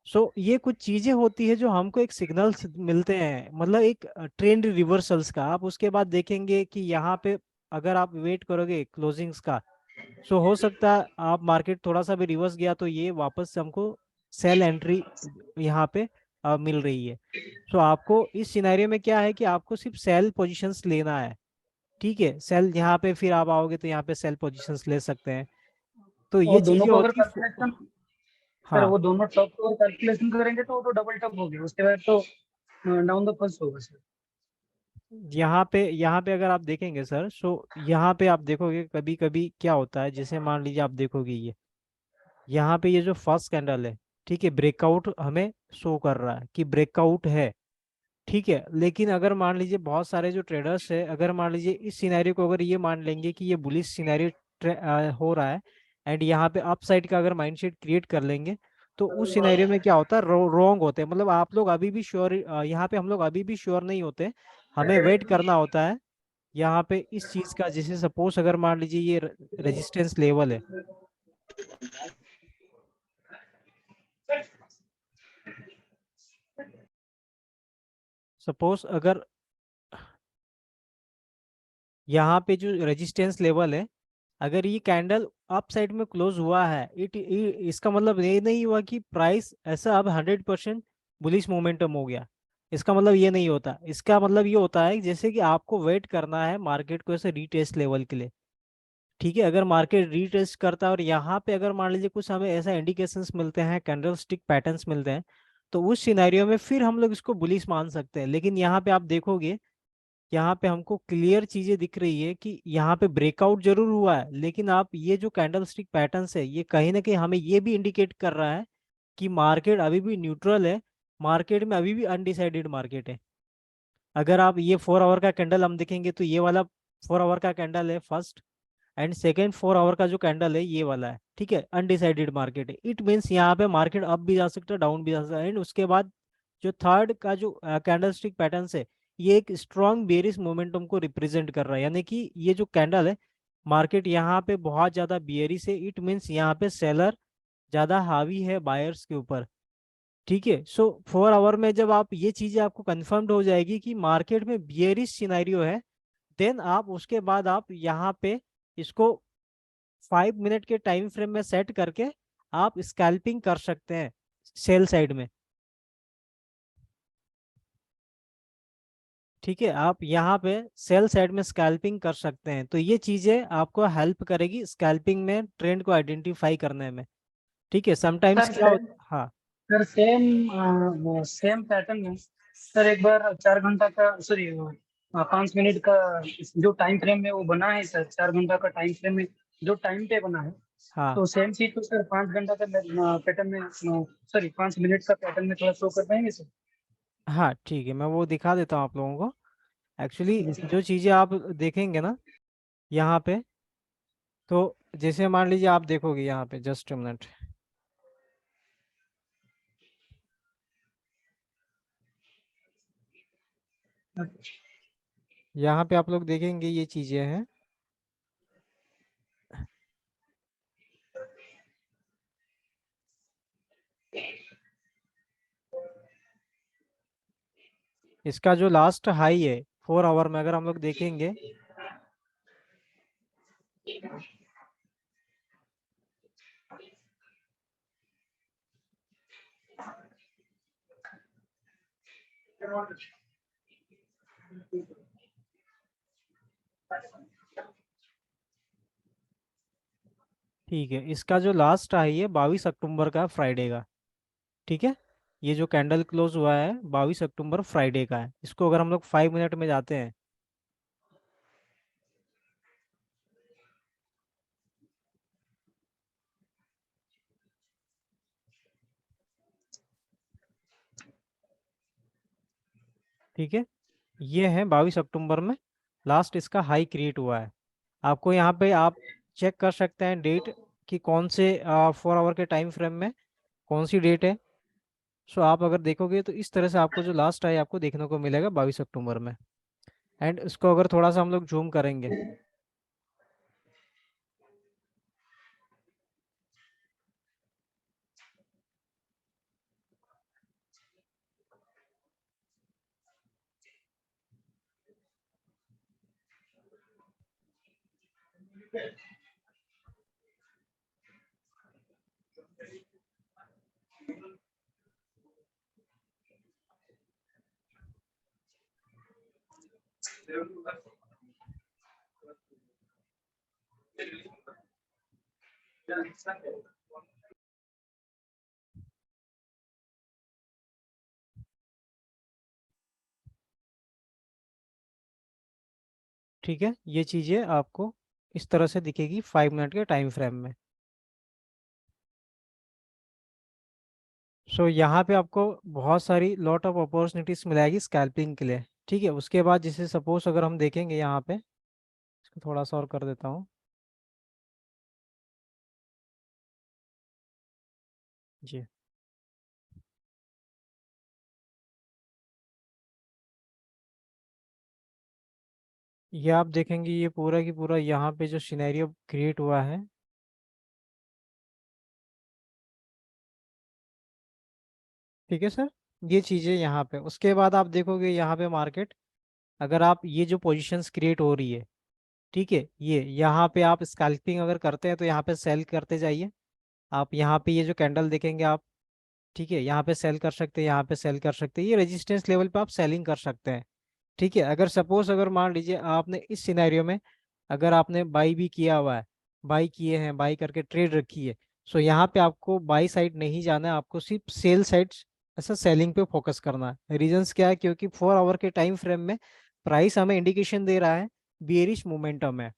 सो ये कुछ चीजें होती है जो हमको एक सिग्नल मिलते हैं, मतलब एक ट्रेंड रिवर्सल्स का। आप उसके बाद देखेंगे कि यहाँ पे अगर आप वेट करोगे क्लोजिंग्स का, सो हो सकता है आप मार्केट थोड़ा सा भी रिवर्स गया तो ये वापस से हमको सेल एंट्री यहाँ पे मिल रही है। सो आपको इस सिनेरियो में क्या है कि आपको सिर्फ सेल पोजीशंस लेना है, ठीक है। सेल यहाँ पे फिर आप आओगे तो यहाँ पे सेल पोजीशंस ले सकते हैं। तो ये और दोनों चीजें को अगर होती कैलकुलेशन, सर हाँ। वो दोनों टॉप को कैलकुलेशन करेंगे तो वो तो डबल टॉप हो गया, उसके बाद तो डाउन द फर्स्ट होगा सर। यहाँ पे अगर आप देखेंगे सर, सो यहाँ पे आप देखोगे कभी कभी क्या होता है, जैसे मान लीजिए आप देखोगे ये यहाँ पे ये जो फर्स्ट कैंडल है, ठीक है, ब्रेकआउट हमें शो कर रहा है कि ब्रेकआउट है, ठीक है। लेकिन अगर मान लीजिए बहुत सारे जो ट्रेडर्स है, अगर मान लीजिए इस सिनेरियो को अगर ये मान लेंगे कि ये बुलिश सिनेरियो हो रहा है, एंड यहाँ पे अप साइड का अगर माइंडसेट क्रिएट कर लेंगे, तो उस सिनेरियो में क्या होता है, रॉन्ग होते हैं। मतलब आप लोग अभी भी श्योर, यहाँ पे हम लोग अभी भी श्योर नहीं होते, हमें वेट करना होता है यहाँ पे इस चीज का। जैसे सपोज अगर मान लीजिए ये रेजिस्टेंस लेवल है, सपोज अगर यहाँ पे जो रेजिस्टेंस लेवल है, अगर ये कैंडल अप साइड में क्लोज हुआ है, इसका मतलब ये नहीं हुआ कि प्राइस ऐसा अब 100% बुलिश मोमेंटम हो गया। इसका मतलब ये नहीं होता, इसका मतलब ये होता है जैसे कि आपको वेट करना है मार्केट को ऐसे रीटेस्ट लेवल के लिए, ठीक है। अगर मार्केट रीटेस्ट करता है और यहाँ पे अगर मान लीजिए कुछ हमें ऐसा इंडिकेशंस मिलते हैं, कैंडल स्टिक पैटर्न्स मिलते हैं, तो उस सिनेरियो में फिर हम लोग इसको बुलिश मान सकते हैं। लेकिन यहाँ पे आप देखोगे, यहाँ पे हमको क्लियर चीजें दिख रही है कि यहाँ पे ब्रेकआउट जरूर हुआ है, लेकिन आप ये जो कैंडल स्टिक पैटर्न्स है, ये कहीं ना कहीं हमें ये भी इंडिकेट कर रहा है कि मार्केट अभी भी न्यूट्रल है, मार्केट में अभी भी अनडिसाइडेड मार्केट है। अगर आप ये 4 आवर का कैंडल हम देखेंगे तो ये वाला 4 आवर का कैंडल है फर्स्ट, एंड सेकेंड 4 आवर का जो कैंडल है ये वाला है, ठीक है, अनडिसाइडेड मार्केट है। इट मीन्स यहाँ पे मार्केट अप भी जा सकता है, डाउन भी जा सकता है। एंड उसके बाद जो थर्ड का जो कैंडल स्टिक पैटर्न है, ये एक स्ट्रॉन्ग बेरिश मोमेंटम को रिप्रेजेंट कर रहा है, यानी कि ये जो कैंडल है, मार्केट यहाँ पे बहुत ज्यादा बियरिश है। इट मीन्स यहाँ पे सेलर ज्यादा हावी है बायर्स के ऊपर, ठीक है। सो 4 आवर में जब आप ये चीजें आपको कंफर्म्ड हो जाएगी कि मार्केट में बियरिश सिनेरियो है, देन आप उसके बाद आप यहाँ पे इसको 5 मिनट के टाइम फ्रेम में सेट करके आप स्कैल्पिंग कर सकते हैं सेल साइड में, ठीक है। आप यहाँ पे सेल साइड में स्कैल्पिंग कर सकते हैं, तो ये चीजें आपको हेल्प करेगी स्कैल्पिंग में, ट्रेंड को आइडेंटिफाई करने में, ठीक है। समटाइम्स सर क्या सेम, होता हाँ। सर सेम सेम पैटर्न में सर एक बार 4 घंटा का, सॉरी 5 मिनट का जो टाइम फ्रेम में वो बना है सर, 4 घंटा का टाइम फ्रेम में जो टाइम पे बना है, हाँ तो सेम चीज तो सर 5 घंटा का पैटर्न में, सॉरी 5 मिनट का पैटर्न में थोड़ा शो कर पाएंगे सर? हाँ, ठीक है, मैं वो दिखा देता हूँ आप लोगों को। एक्चुअली जी सर। जो चीजें आप देखेंगे ना यहाँ पे, तो जैसे मान लीजिए आप देखोगे यहाँ पे, जस्ट मिनट, यहाँ पे आप लोग देखेंगे ये चीजें हैं, इसका जो लास्ट हाई है 4 आवर में अगर हम लोग देखेंगे, ठीक है, इसका जो लास्ट हाई है 22 अक्टूबर का, फ्राइडे का, ठीक है। ये जो कैंडल क्लोज हुआ है 22 अक्टूबर फ्राइडे का है। इसको अगर हम लोग 5 मिनट में जाते हैं, ठीक है, ये है 22 अक्टूबर में लास्ट इसका हाई क्रिएट हुआ है। आपको यहाँ पे आप चेक कर सकते हैं डेट कि कौन से 4 आवर के टाइम फ्रेम में कौन सी डेट है। सो आप अगर देखोगे तो इस तरह से आपको जो लास्ट हाई आपको देखने को मिलेगा 22 अक्टूबर में। एंड इसको अगर थोड़ा सा हम लोग जूम करेंगे, ठीक है, ये चीज़ें आपको इस तरह से दिखेगी 5 मिनट के टाइम फ्रेम में। सो यहाँ पे आपको बहुत सारी लॉट ऑफ अपॉर्चुनिटीज मिलेगी स्कैल्पिंग के लिए। ठीक है, उसके बाद जैसे सपोज अगर हम देखेंगे यहाँ पे, इसको थोड़ा सा और कर देता हूँ जी। ये आप देखेंगे ये पूरा की पूरा यहाँ पे जो सिनेरियो क्रिएट हुआ है, ठीक है सर, ये चीज़ें यहाँ पे। उसके बाद आप देखोगे यहाँ पे मार्केट, अगर आप ये जो पोजीशंस क्रिएट हो रही है, ठीक है, ये यहाँ पे आप स्कैल्पिंग अगर करते हैं तो यहाँ पे सेल करते जाइए। आप यहाँ पे ये जो कैंडल देखेंगे आप, ठीक है, यहाँ पे सेल कर सकते हैं, यहाँ पे सेल कर सकते हैं, ये रेजिस्टेंस लेवल पे आप सेलिंग कर सकते हैं। ठीक है, अगर सपोज अगर मान लीजिए आपने इस सिनेरियो में अगर आपने बाई भी किया हुआ है, बाई किए हैं, बाई करके ट्रेड रखी है, सो यहाँ पे आपको बाई साइड नहीं जाना है, आपको सिर्फ सेल साइड ऐसा सेलिंग पे फोकस करना है। रीजंस क्या है, क्योंकि 4 आवर के टाइम फ्रेम में प्राइस हमें इंडिकेशन दे रहा है बियरिश मोमेंटम है।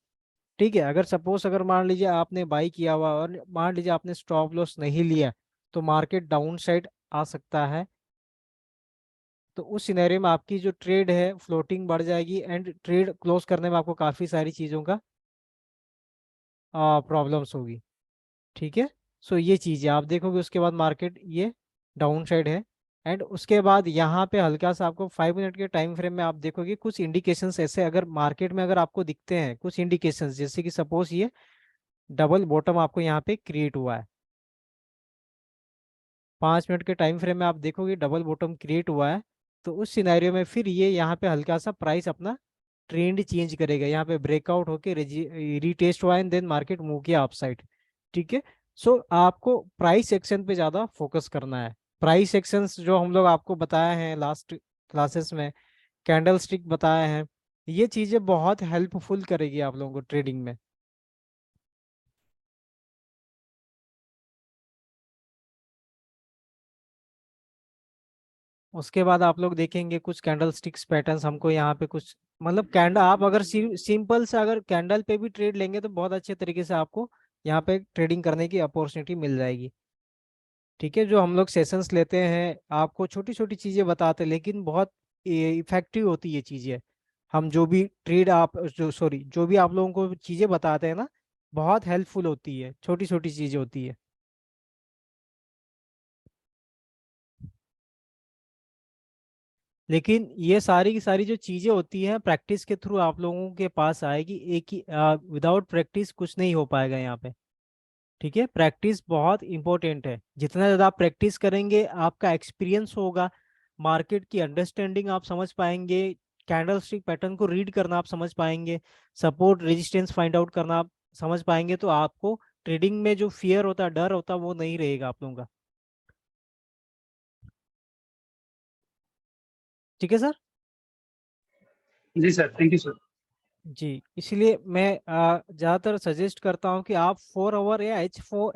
ठीक है, अगर सपोज अगर मान लीजिए आपने बाई किया हुआ और मान लीजिए आपने स्टॉप लॉस नहीं लिया, तो मार्केट डाउन साइड आ सकता है। तो उस सिनेरियो में आपकी जो ट्रेड है फ्लोटिंग बढ़ जाएगी एंड ट्रेड क्लोज करने में आपको काफ़ी सारी चीज़ों का प्रॉब्लम्स होगी। ठीक है, सो ये चीज़ है, आप देखोगे उसके बाद मार्केट ये डाउन साइड है। एंड उसके बाद यहाँ पे हल्का सा आपको 5 मिनट के टाइम फ्रेम में आप देखोगे कुछ इंडिकेशंस ऐसे, अगर मार्केट में अगर आपको दिखते हैं कुछ इंडिकेशंस, जैसे कि सपोज ये डबल बॉटम आपको यहाँ पे क्रिएट हुआ है, 5 मिनट के टाइम फ्रेम में आप देखोगे डबल बॉटम क्रिएट हुआ है। तो उस सिनेरियो में फिर ये यहाँ पे हल्का सा प्राइस अपना ट्रेंड चेंज करेगा, यहाँ पे ब्रेकआउट होके रीटेस्ट हुआ एंड देन मार्केट मूव किया अपसाइड। ठीक है, सो आपको प्राइस एक्शन पे ज़्यादा फोकस करना है। प्राइस एक्शंस जो हम लोग आपको बताए हैं लास्ट क्लासेस में, कैंडल स्टिक बताए हैं, ये चीज़ें बहुत हेल्पफुल करेगी आप लोगों को ट्रेडिंग में। उसके बाद आप लोग देखेंगे कुछ कैंडल स्टिक्स पैटर्न्स हमको यहाँ पे कुछ, मतलब कैंडल आप अगर सिंपल से अगर कैंडल पे भी ट्रेड लेंगे तो बहुत अच्छे तरीके से आपको यहाँ पे ट्रेडिंग करने की अपॉर्चुनिटी मिल जाएगी। ठीक है, जो हम लोग सेशंस लेते हैं आपको छोटी छोटी चीज़ें बताते हैं, लेकिन बहुत इफेक्टिव होती है ये चीज़ें। हम जो भी ट्रेड आप जो सॉरी जो भी आप लोगों को चीज़ें बताते हैं ना, बहुत हेल्पफुल होती है, छोटी छोटी चीज़ें होती है। लेकिन ये सारी की सारी जो चीजें होती हैं प्रैक्टिस के थ्रू आप लोगों के पास आएगी, एक ही विदाउट प्रैक्टिस कुछ नहीं हो पाएगा यहाँ पे। ठीक है, प्रैक्टिस बहुत इंपॉर्टेंट है, जितना ज़्यादा आप प्रैक्टिस करेंगे आपका एक्सपीरियंस होगा, मार्केट की अंडरस्टैंडिंग आप समझ पाएंगे, कैंडल स्टिक पैटर्न को रीड करना आप समझ पाएंगे, सपोर्ट रेजिस्टेंस फाइंड आउट करना आप समझ पाएंगे, तो आपको ट्रेडिंग में जो फियर होता है, डर होता है, वो नहीं रहेगा आप लोगों का। ठीक है सर। जी सर, थैंक यू सर। जी, इसलिए मैं ज़्यादातर सजेस्ट करता हूँ कि आप 4 आवर या H4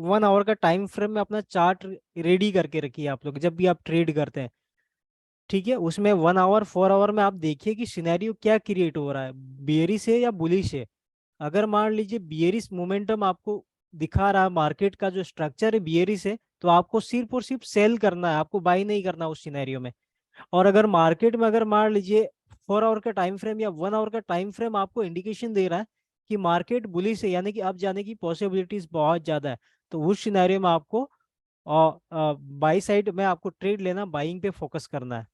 1 आवर का टाइम फ्रेम में अपना चार्ट रेडी करके रखिए आप लोग जब भी आप ट्रेड करते हैं। ठीक है, उसमें 1 आवर 4 आवर में आप देखिए कि सिनेरियो क्या क्रिएट हो रहा है, बेयरिश है या बुलिश है। अगर मान लीजिए बियरिश मोमेंटम आपको दिखा रहा है, मार्केट का जो स्ट्रक्चर है बियरिश है, तो आपको सिर्फ और सिर्फ सेल करना है, आपको बाई नहीं करना उस सिनेरियो में। और अगर मार्केट में अगर मान लीजिए 4 आवर का टाइम फ्रेम या 1 आवर का टाइम फ्रेम आपको इंडिकेशन दे रहा है कि मार्केट बुलिश है, यानी कि अब जाने की पॉसिबिलिटीज बहुत ज्यादा है, तो उस सिनेरियो में आपको और बाई साइड में आपको ट्रेड लेना, बाइंग पे फोकस करना है।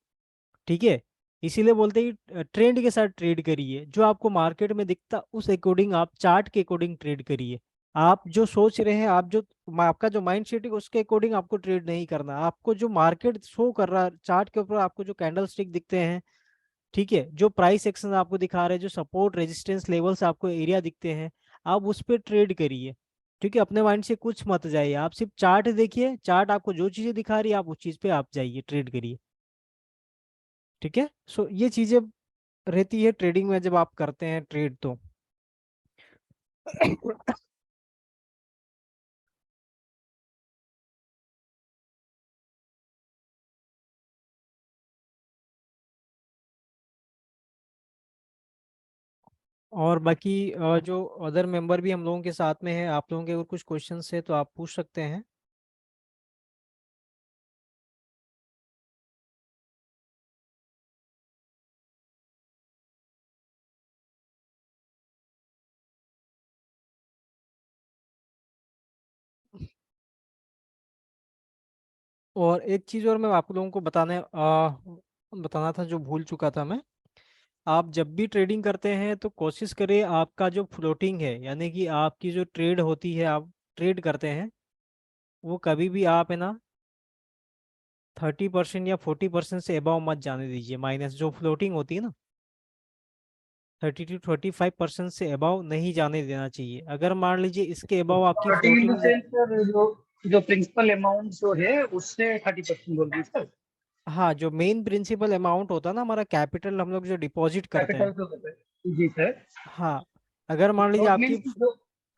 ठीक है, इसीलिए बोलते हैं कि ट्रेंड के साथ ट्रेड करिए, जो आपको मार्केट में दिखता उस अकॉर्डिंग आप चार्ट के अकॉर्डिंग ट्रेड करिए। आप जो सोच रहे हैं, आप जो आपका जो माइंड सेट है उसके अकॉर्डिंग आपको ट्रेड नहीं करना। आपको जो मार्केट शो कर रहा है चार्ट के ऊपर, आपको जो कैंडल स्टिक दिखते हैं, ठीक है, जो प्राइस एक्शन आपको दिखा रहे हैं, जो सपोर्ट रेजिस्टेंस लेवल्स आपको एरिया दिखते हैं, आप उस पर ट्रेड करिए। ठीक है, अपने माइंड से कुछ मत जाइए, आप सिर्फ चार्ट देखिए, चार्ट आपको जो चीजें दिखा रही है आप उस चीज पे आप जाइए, ट्रेड करिए। ठीक है, सो ये चीजें रहती है ट्रेडिंग में जब आप करते हैं ट्रेड तो। और बाकी जो अदर मेंबर भी हम लोगों के साथ में है, आप लोगों के अगर कुछ क्वेश्चंस है तो आप पूछ सकते हैं। और एक चीज और मैं आप लोगों को बताना था, जो भूल चुका था मैं। आप जब भी ट्रेडिंग करते हैं तो कोशिश करें आपका जो फ्लोटिंग है, यानी कि आपकी जो ट्रेड होती है, आप ट्रेड करते हैं, वो कभी भी आप है ना 30% या 40% से अबव मत जाने दीजिए। माइनस जो फ्लोटिंग होती है ना, 30 to 35% से अबव नहीं जाने देना चाहिए। अगर मान लीजिए इसके अबव आपकी floating in the floating, sense sir, जो जो प्रिंसिपल अमाउंट जो है उससे 30% बोल रही है सर। हाँ, जो मेन प्रिंसिपल अमाउंट होता है ना हमारा कैपिटल, हम लोग जो डिपॉजिट करते हैं। कैपिटल जो होता है जी सर। हाँ, अगर मान लीजिए फ्लोट आपकी, मीन्स जो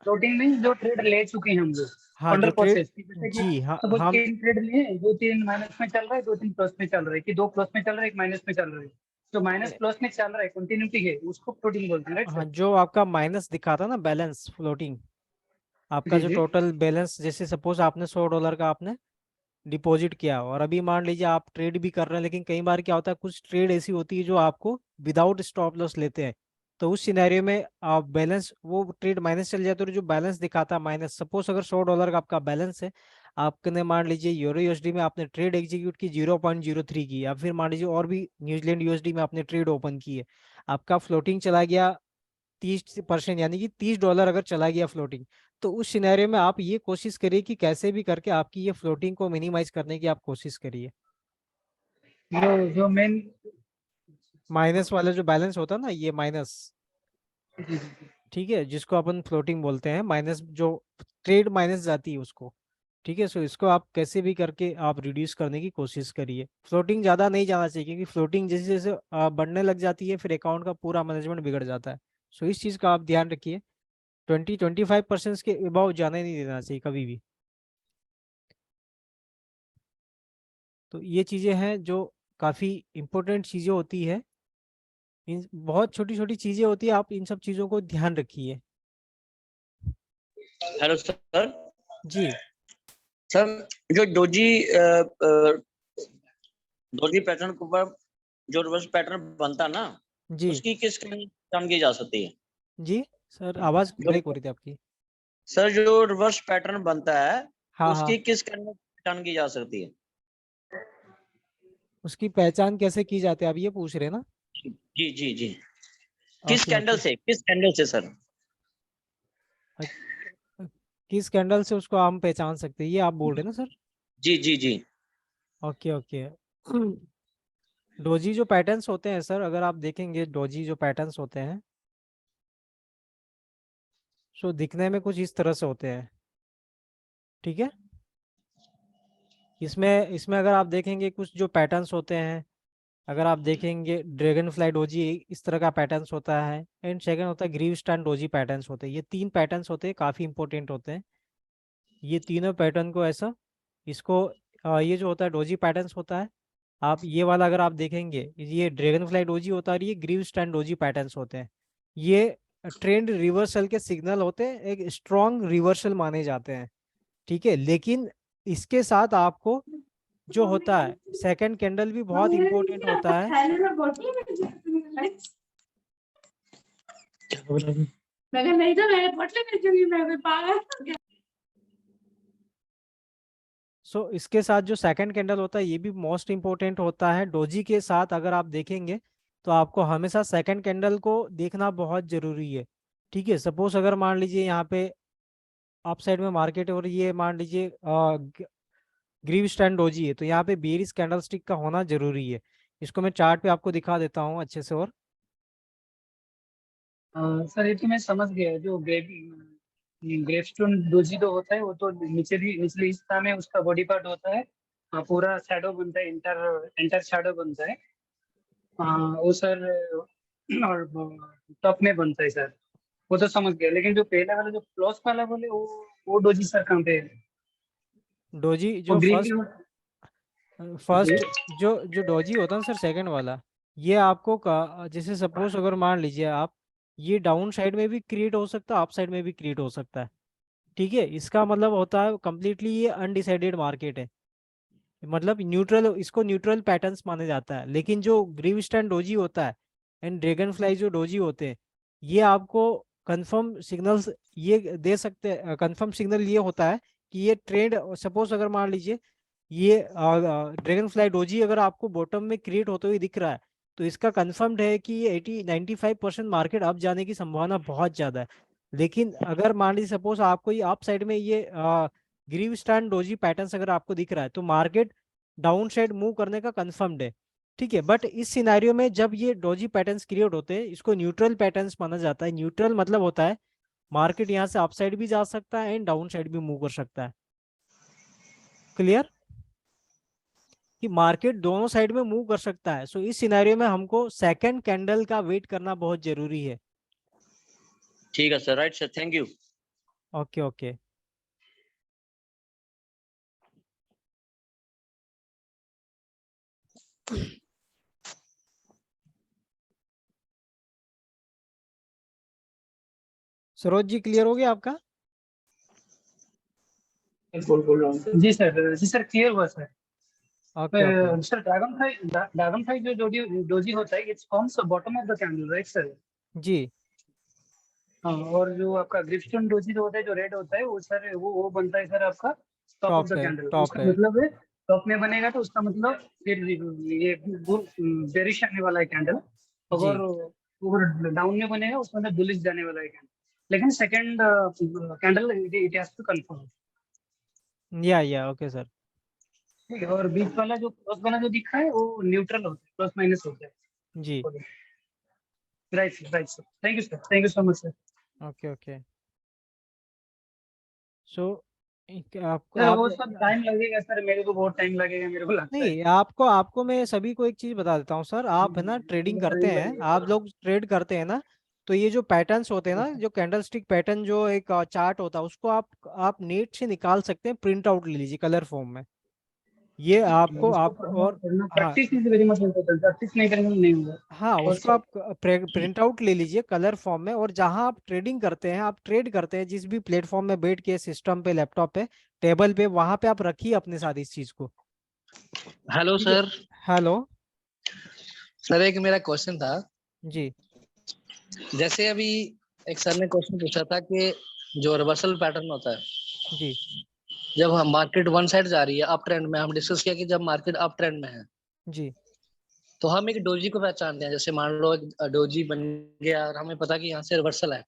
फ्लोटिंग मीन्स जो ट्रेड ले चुके हैं हम लोग हाँ जो अंडर ट्रेड, प्रोसेस की, जैसे कि जी हाँ सपोज हम, 3 ट्रेड लिए, 2-3 माइनस में चल रहा है, 2-3 प्लस में चल रहा है, कि 2 प्लस में चल रहा है, 1 माइनस में चल रहा है। जो माइनस प्लस में चल रहा है कंटिन्यूटी है उसको फ्लोटिंग बोलते हैं, राइट हाँ सर? जो आपका माइनस दिखाता ना बैलेंस फ्लोटिंग, आपका जी जो जी टोटल बैलेंस, जैसे सपोज आपने $100 का आपने डिपॉजिट किया, और अभी मान लीजिए आप ट्रेड भी कर रहे हैं, लेकिन कई बार क्या होता है कुछ ट्रेड ऐसी होती है जो आपको विदाउट स्टॉप लॉस लेते हैं, तो उस सिनेरियो में आप बैलेंस, वो ट्रेड माइनस चल जाए तो जो बैलेंस दिखाता है माइनस, सपोज अगर $100 का आपका बैलेंस है, आपने मान लीजिए यूरो यूएसडी में आपने ट्रेड एग्जीक्यूट की 0.03 की, या फिर मान लीजिए और भी न्यूजीलैंड यूएसडी में आपने ट्रेड ओपन की है, आपका फ्लोटिंग चला गया 30%, यानी कि $30 अगर चला गया फ्लोटिंग, तो उस सिनेरियो में आप ये कोशिश करिए कि कैसे भी करके आपकी ये फ्लोटिंग को मिनिमाइज करने की आप कोशिश करिए। जो मेन माइनस वाला जो बैलेंस होता है ना, ये माइनस, जी जी ठीक है, जिसको अपन फ्लोटिंग बोलते हैं, माइनस जो ट्रेड माइनस जाती है उसको। ठीक है, सो इसको आप कैसे भी करके आप रिड्यूस करने की कोशिश करिए। फ्लोटिंग ज़्यादा नहीं जाना चाहिए, क्योंकि फ्लोटिंग जैसे जैसे बढ़ने लग जाती है फिर अकाउंट का पूरा मैनेजमेंट बिगड़ जाता है। सो इस चीज़ का आप ध्यान रखिए, 20-25% के अबाउ जाने नहीं देना चाहिए कभी भी। तो ये चीज़ें हैं जो काफ़ी इम्पोर्टेंट चीज़ें होती है, इन बहुत छोटी छोटी चीज़ें होती है, आप इन सब चीज़ों को ध्यान रखिए। Hello sir. जी सर, जो डोजी पैटर्न के ऊपर जो रिवर्स पैटर्न बनता ना, जी उसकी किस पहचान की जा सकती है? जी सर, आवाज़ जो ब्रेक हो रही थी आपकी। सर जो रिवर्स पैटर्न बनता है, हाँ हाँ, उसकी किस पहचान की जा सकती है? उसकी पहचान कैसे की जाती है आप ये पूछ रहे हैं ना? जी जी जी। ओके ओके, किस कैंडल से सर? किस कैंडल से उसको हम पहचान सकते हैं, ये आप बोल रहे हैं ना सर? जी जी जी। Okay okay. डोजी जो पैटर्न्स होते हैं सर, अगर आप देखेंगे डोजी जो पैटर्न्स होते हैं, सो दिखने में कुछ इस तरह से होते हैं। ठीक है, इसमें इसमें अगर आप देखेंगे कुछ जो पैटर्न्स होते हैं, अगर आप देखेंगे ड्रैगन फ्लाई डोजी इस तरह का पैटर्न्स होता है, एंड सेकंड होता है ग्रीव स्टैंड डोजी पैटर्न्स होते हैं। ये 3 पैटर्न्स होते हैं, काफ़ी इंपॉर्टेंट होते हैं ये तीनों पैटर्न को ऐसा, इसको ये जो होता है डोजी पैटर्न्स होता है। आप ये वाला अगर आप देखेंगे, ये ड्रैगन फ्लाई डोजी होता है और ये ग्रीव स्टैंड डोजी पैटर्न्स होते हैं। ये ट्रेंड रिवर्सल के सिग्नल होते हैं, एक स्ट्रॉन्ग रिवर्सल माने जाते हैं। ठीक है, लेकिन इसके साथ आपको जो होता है, सेकंड कैंडल भी बहुत इंपॉर्टेंट होता है। मगर नहीं तो मेरे पोटले में चली मैं पागल। सो इसके साथ जो सेकंड कैंडल होता है ये भी मोस्ट इंपॉर्टेंट होता है। डोजी के साथ अगर आप देखेंगे तो आपको हमेशा सेकंड कैंडल को देखना बहुत जरूरी है। ठीक है, सपोज अगर मान लीजिए यहाँ पे अप साइड में मार्केट है और ये मान लीजिए ग्रीव स्टैंड डोजी है, तो यहाँ पे बेरिश कैंडलस्टिक का होना जरूरी है। इसको मैं चार्ट पे आपको दिखा देता हूँ अच्छे से। और सर ये तो मैं समझ गया, जो ग्रेवस्टोन डोजी तो होता है वो तो निचले हिस्सा में उसका बॉडी पार्ट होता है। पूरा शैडो बनता है, इंटर शैडो बनता है। वो सर और टॉप में बनता है सर, वो तो समझ गया। लेकिन जो पहला वाला जो क्लोज वाला बोले वो डोजी सर कहाँ पे है? डोजी वो जो ग्रीन फर्स्ट जो जो डोजी होता है ना सर, सेकंड वाला, ये आपको जैसे सपोज अगर मान लीजिए आप, ये डाउन साइड में भी क्रिएट हो सकता है, अप साइड में भी क्रिएट हो सकता है। ठीक है, इसका मतलब होता है कम्प्लीटली ये अनडिसाइडेड मार्केट है, मतलब न्यूट्रल, इसको न्यूट्रल पैटर्न्स माना जाता है। लेकिन जो ग्रीव स्टैंड डोजी होता है एंड ड्रैगन फ्लाई जो डोजी होते हैं, ये आपको कंफर्म सिग्नल्स ये दे सकते हैं। कंफर्म सिग्नल ये होता है कि ये ट्रेंड, सपोज अगर मान लीजिए ये ड्रैगन फ्लाई डोजी अगर आपको बॉटम में क्रिएट होते हुए दिख रहा है, तो इसका कंफर्म्ड है कि ये 95% मार्केट अप जाने की संभावना बहुत ज्यादा है। लेकिन अगर मान लीजिए सपोज आपको ये अप साइड में ये ग्रीव स्टैंड डोजी पैटर्न्स अगर आपको दिख रहा है, तो मार्केट डाउन साइड मूव करने का कंफर्म्ड है। ठीक है, बट इस सिनेरियो में जब ये डोजी पैटर्न्स क्रिएट होते हैं, इसको न्यूट्रल पैटर्न्स माना जाता है। न्यूट्रल मतलब होता है मार्केट यहाँ से अप साइड भी जा सकता है एंड डाउन साइड भी मूव कर सकता है। क्लियर कि मार्केट दोनों साइड में मूव कर सकता है। सो इस सिनेरियो में हमको सेकंड कैंडल का वेट करना बहुत जरूरी है। ठीक है sir, right sir, thank you. Okay okay. Saroj ji clear हो गया आपका? जी सर क्लियर हुआ sir. Okay okay. Sir dragon fly जो डोजी होता है, it's forms bottom of the candle right sir? जी हाँ, और जो आपका ग्रिप्स्टोन डोजी जो होता है, जो रेड होता है, वो सर वो बनता है सर आपका top of top the pay, candle. Top उसका पे। मतलब है टॉप में बनेगा तो उसका मतलब फिर ये बेरिश आने वाला है कैंडल। जी अगर डाउन में बनेगा उसका मतलब बुलिश जाने वाला है कैंडल। लेकिन second candle it has to confirm. Yeah okay sir. ठीक है, और बीच वाला जो क्रॉस वाला जो दिखा है वो न्यूट्रल होता है, प्लस माइनस होता जी है। Right sir, thank you so much sir. Okay okay. So आपको सर आप वो सब टाइम लगेगा सर, मेरे को बहुत टाइम लगेगा, मेरे को लगता है। नहीं, आपको आपको मैं सभी को एक चीज बता देता हूँ सर। आप है ना ट्रेडिंग करते टाइम हैं, लगेगा आप सर। लोग ट्रेड करते हैं ना, तो ये जो पैटर्न्स होते हैं ना, जो कैंडलस्टिक पैटर्न जो एक चार्ट होता है, उसको आप नेट से निकाल सकते हैं, प्रिंट आउट ले लीजिए कलर फॉर्म में। ये आपको उसको आप पढ़ना और पढ़ना हाँ practice is very much important, practice नहीं करेंगे तो नहीं होगा। हाँ, और उसको सर आप प्रिंट आउट ले लीजिए कलर फॉर्म में। और जहां आप ट्रेडिंग करते हैं, आप ट्रेड करते हैं जिस भी प्लेटफॉर्म में बैठ के, सिस्टम पे, लैपटॉप पे, टेबल पे, वहां पे आप रखिए अपने साथ इस चीज को। हेलो ठीक है। सर। हेलो। सर एक मेरा क्वेश्चन था। जी जैसे अभी एक सर ने क्वेश्चन पूछा था कि जो रिवर्सल पैटर्न होता है, जी जब हम मार्केट वन साइड जा रही है अप ट्रेंड में, हम डिस्कस किया कि जब मार्केट अप ट्रेंड में है जी तो हम एक डोजी को पहचानते हैं। जैसे मान लो एक डोजी बन गया और हमें पता कि यहाँ से रिवर्सल है।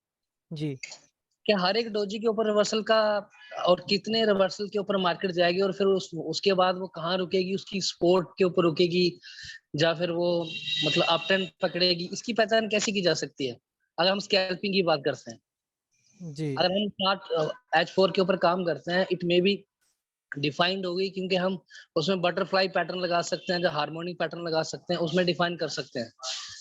जी क्या हर एक डोजी के ऊपर रिवर्सल का, और कितने रिवर्सल के ऊपर मार्केट जाएगी, और फिर उसके बाद वो कहाँ रुकेगी, उसकी सपोर्ट के ऊपर रुकेगी या फिर वो मतलब अप ट्रेंड पकड़ेगी, इसकी पहचान कैसे की जा सकती है अगर हम स्कैल्पिंग की बात करते हैं? जी अगर हम चार्ट H4 के ऊपर काम करते हैं, इट मे बी डिफाइंड होगी, क्योंकि हम उसमें बटरफ्लाई पैटर्न लगा सकते हैं, जो हार्मोनिक पैटर्न लगा सकते हैं, उसमें डिफाइन कर सकते हैं।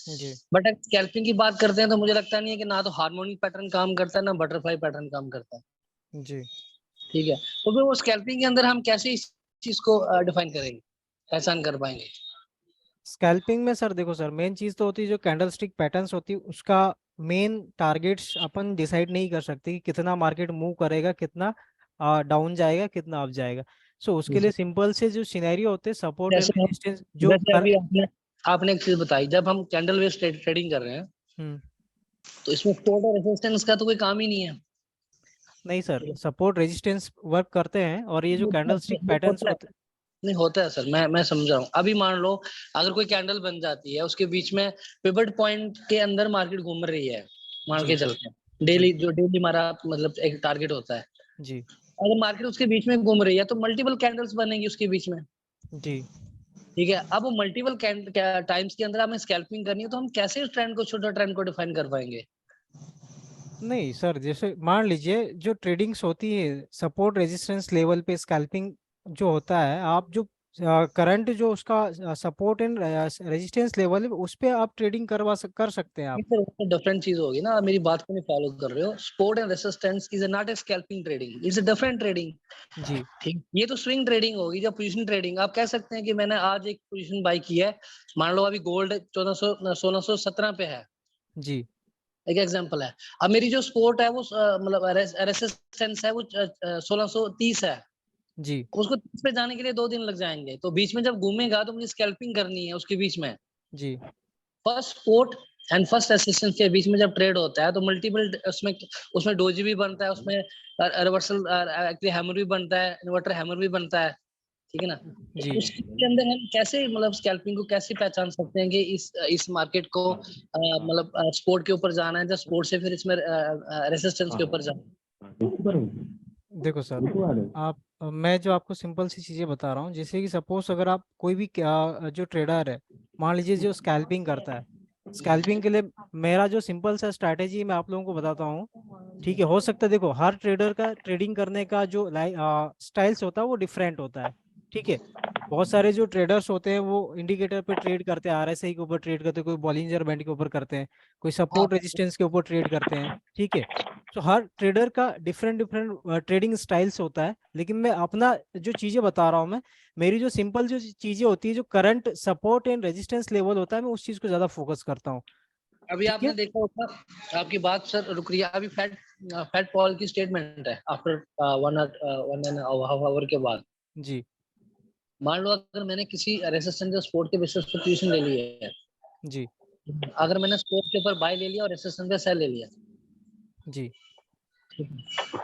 जी बट अगर स्कैल्पिंग की बात करते हैं तो मुझे लगता नहीं है कि ना तो हार्मोनिक पैटर्न काम करता है ना बटरफ्लाई पैटर्न काम करता है। जी ठीक है, तो फिर वो स्कैल्पिंग के अंदर हम कैसे इस चीज को डिफाइन करेंगे, पहचान कर पाएंगे? स्कैल्पिंग में सर देखो सर, मेन चीज तो होती है जो कैंडलस्टिक पैटर्न्स होती है, उसका मेन टारगेट्स अपन डिसाइड नहीं कर सकते कि कितना मार्केट मूव करेगा, कितना डाउन जाएगा, कितना अप जाएगा। सो उसके लिए सिंपल से जो सिनेरियो होते हैं सपोर्ट एंड जैसे रेजिस्टेंस जो जैसे अभी आपने एक चीज बताई, जब हम कैंडल बेस्ड ट्रेडिंग कर रहे हैं हम्म, तो इसमें सपोर्ट और रेजिस्टेंस का तो कोई काम ही नहीं है। नहीं सर, सपोर्ट रेजिस्टेंस वर्क करते हैं और ये जो कैंडल स्टिक पैटर्न्स होता है, होते नहीं होता है सर, मैं समझ रहा हूँ। अभी मान लो अगर कोई कैंडल बन जाती है, उसके बीच में पिवट पॉइंट के अंदर मार्केट घूम रही है, मान जी के चलते हैं जी डेली, जो डेली हमारा मतलब एक टारगेट होता है, जी अगर मार्केट उसके बीच में घूम रही है तो मल्टीपल कैंडल्स बनेंगी उसके बीच में। जी। ठीक है, अब वो मल्टीपल टाइम्स के अंदर हमें स्कैल्पिंग करनी है, तो हम कैसे उस ट्रेंड को, छोटा ट्रेंड को डिफाइन कर पाएंगे? नहीं सर, जैसे मान लीजिए जो ट्रेडिंग्स होती है सपोर्ट रेजिस्टेंस लेवल पे स्कैल्पिंग जो होता है, आप जो करंट जो उसका सपोर्ट एंड रेजिस्टेंस लेवल है उस पे आप ट्रेडिंग कर सकते हैं आप। सर वो डिफरेंट चीज होगी ना, आप मेरी बात को नहीं फॉलो कर रहे हो। Support and resistance is not a scalping trading, it's a different trading. जी ठीक, ये तो स्विंग ट्रेडिंग होगी, जो पोजीशन ट्रेडिंग। आप कह सकते हैं कि मैंने आज एक पोजीशन बाई की है, मान लो अभी गोल्ड 1617 पे है, जी एक एग्जांपल है। अब मेरी जो सपोर्ट है वो मतलब रेसिस्टेंस है वो 1630 है, जी उसको 30 पे जाने के लिए 2 दिन लग जाएंगे, तो बीच में जब घूमेगा तो मुझे स्कैल्पिंग करनी है उसके बीच में। जी first support and first resistance के बीच में जब ट्रेड होता है तो मल्टीपल उसमें उसमें डोजी भी बनता है, उसमें रिवर्सल एक्चुअली हैमर भी बनता है, इन्वर्टर हैमर भी बनता है। ठीक है ना, जी। उसके अंदर हम कैसे मतलब स्कैल्पिंग को कैसे पहचान सकते हैं कि इस मार्केट को मतलब सपोर्ट के ऊपर जाना है, जब सपोर्ट से फिर इसमें रेसिस्टेंस के ऊपर जाना है? देखो सर, आप मैं जो आपको सिंपल सी चीज़ें बता रहा हूँ, जैसे कि सपोज अगर आप कोई भी जो ट्रेडर है, मान लीजिए जो स्कैल्पिंग करता है, स्कैल्पिंग के लिए मेरा जो सिंपल सा स्ट्रैटेजी मैं आप लोगों को बताता हूँ। ठीक है, हो सकता है देखो हर ट्रेडर का ट्रेडिंग करने का जो स्टाइल्स होता है वो डिफरेंट होता है। ठीक है, बहुत सारे जो ट्रेडर्स होते हैं वो इंडिकेटर पे ट्रेड करते हैं, आरएसआई के ऊपर ट्रेड करते हैं, कोई बॉलिंजर बैंड के ऊपर करते हैं, कोई हाँ, सपोर्ट रेजिस्टेंस के ऊपर ट्रेड करते हैं। ठीक है, तो हर ट्रेडर का डिफरेंट डिफरेंट ट्रेडिंग स्टाइल्स होता है, लेकिन मैं अपना जो चीजें बता रहा हूँ, मैं मेरी जो सिंपल जो चीजें होती है, जो current support and resistance level होता है, मैं उस चीज को ज्यादा फोकस करता हूँ। अभी ठीक आपने है। देखा होगा, आपकी बात सर रुक रही है, अभी फेड पॉल की स्टेटमेंट है आफ्टर 1.5 आवर के बाद। जी मान लो अगर मैंने किसी रेसिस्टेंस या सपोर्ट के बेसिस पर पोजीशन ले ली है, जी अगर मैंने सपोर्ट के ऊपर बाय ले लिया और रेसिस्टेंस पे सेल ले लिया, जी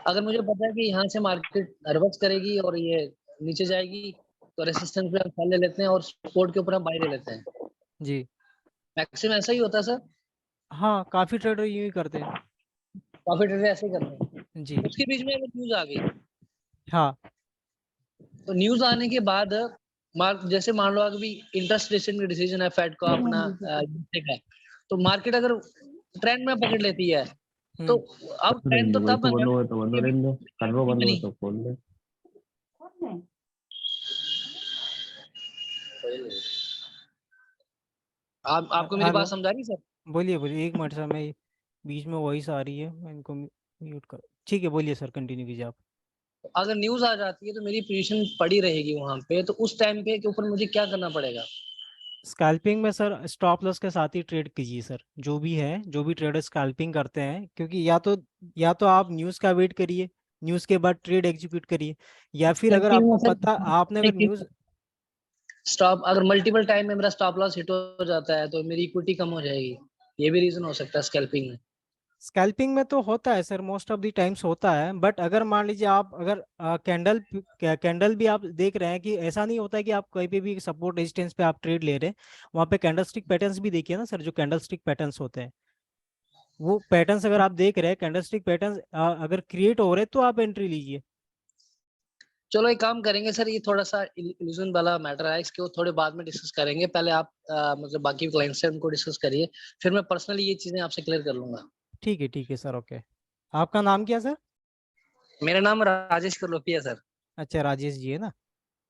अगर मुझे पता है कि यहाँ से मार्केट रिवर्स करेगी और ये नीचे जाएगी, तो रेसिस्टेंस पे हम सेल ले लेते हैं और सपोर्ट के ऊपर हम बाय ले लेते हैं। जी। मैक्सिमम ऐसा ही होता है सर, हाँ, काफी ट्रेडर यूं ही करते हैं। काफी ट्रेडर ऐसे ही करते हैं। जी उसके बीच में न्यूज आ गई, हाँ तो न्यूज आने के बाद जैसे मान लो अभी इंटरेस्ट रेट का डिसीजन है फेड को अपना गिरने का, तो मार्केट अगर ट्रेंड में पकड़ लेती है तो अब ट्रेंड तो तब बना कि नहीं। आपको मेरी बात हेलो, समझ आ रही है सर? बोलिए बोलिए, एक मिनट सर, मैं बीच में वॉइस आ रही है, मैं इनको म्यूट कर। ठीक है, बोलिए सर, कंटिन्यू कीजिए आप। अगर न्यूज आ जाती है तो मेरी पोजीशन पड़ी रहेगी वहां पे, तो उस टाइम पे के ऊपर मुझे क्या करना पड़ेगा? स्कैल्पिंग में सर स्टॉप लॉस के साथ ही ट्रेड कीजिए सर, जो भी है, जो भी ट्रेडर स्कैल्पिंग करते हैं, क्योंकि या तो आप न्यूज़ का वेट करिए, न्यूज़ के बाद ट्रेड एग्जीक्यूट करिए, या फिर अगर स्कैल्पिंग में आपको सर पता, आपने अगर न्यूज़। स्टॉप, अगर मल्टीपल टाइम में मेरा स्टॉप लॉस हिट हो जाता है तो मेरी इक्विटी कम हो जाएगी, ये भी रीजन हो सकता है स्कैल्पिंग में। स्कैल्पिंग में तो होता है sir, most of the times होता है, बट अगर मान लीजिए आप अगर कैंडल भी आप देख रहे हैं, कि ऐसा नहीं होता है कि आप कहीं पे भी सपोर्ट रेजिस्टेंस पे आप ट्रेड ले रहे हैं, वहाँ पे कैंडल स्टिक पैटर्न्स भी देखिए ना सर, जो कैंडल स्टिक पैटर्न्स होते हैं, वो पैटर्न्स अगर आप देख रहे हैं, कैंडल स्टिक पैटर्न्स अगर क्रिएट हो रहे हैं, तो आप एंट्री लीजिए। चलो एक काम करेंगे सर, ये थोड़ा सा इल्यूजन वाला मैटर है, इसके वो थोड़े बाद में डिस्कस करेंगे। पहले आप मतलब बाकी क्लाइंट्स से उनको डिस्कस करिए, फिर मैं पर्सनली ये चीजें आपसे क्लियर कर लूंगा। ठीक है सर, ओके। आपका नाम क्या सर? मेरा नाम राजेश करलोपिया सर। अच्छा, राजेश जी है ना?